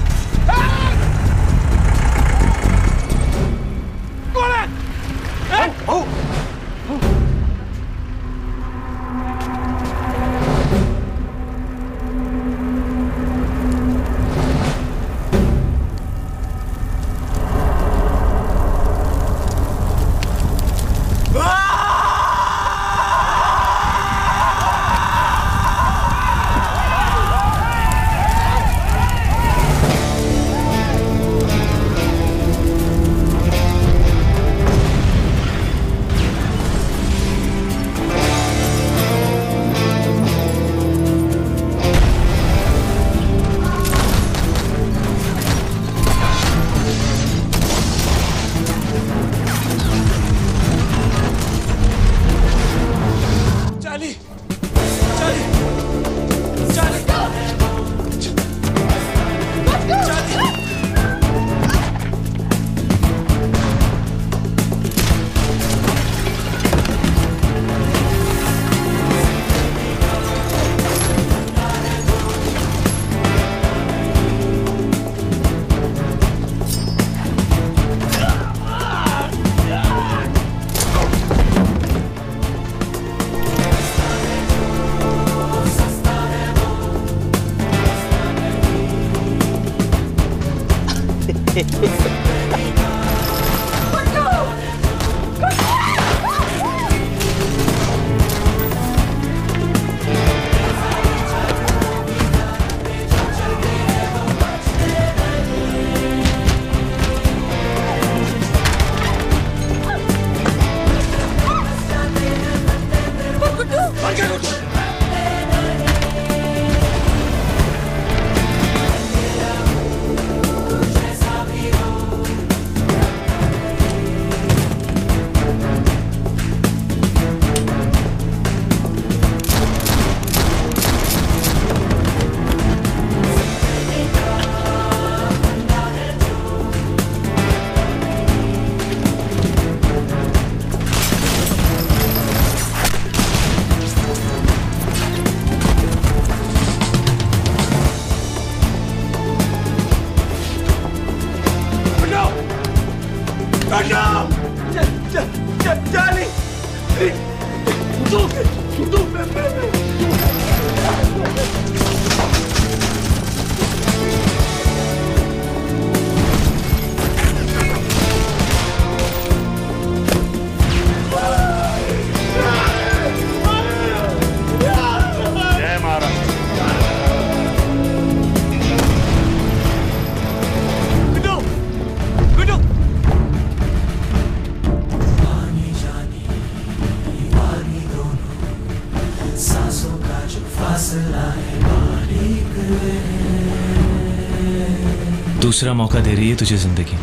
दूसरा मौका दे रही है तुझे जिंदगी,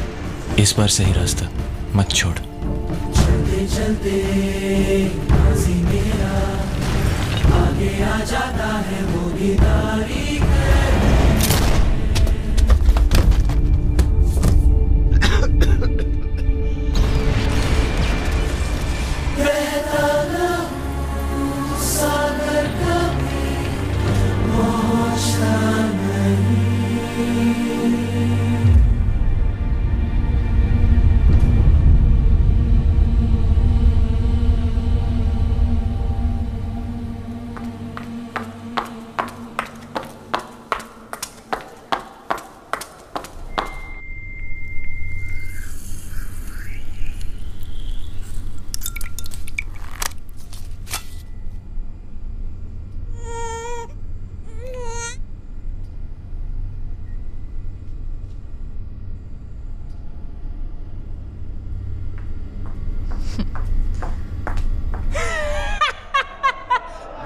इस बार सही रास्ता मत छोड़। चलते चलते माज़ी मेरा आगे आ जाता है वो भी तारीख बहता ना सागर कभी पहुंचता नहीं।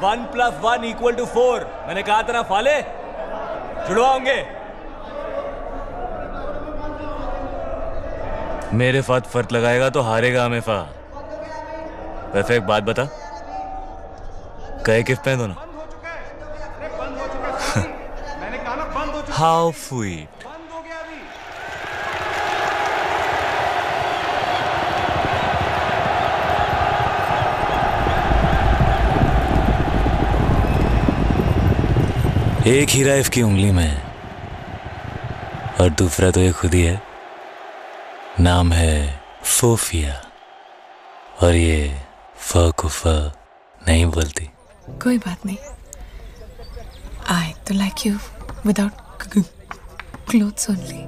1 + 1 = 4। मैंने कहा था ना फाले, जुड़वाओगे। मेरे साथ फर्क लगाएगा तो हारेगा हमेशा। वैसे एक बात बता, कहे किस पे दोनों? How sweet. एक हीरा इसकी उंगली में है और दूसरा तो ये खुद ही है। नाम है सोफिया और ये फ को फ नहीं बोलती। कोई बात नहीं। I तो like you without clothes only.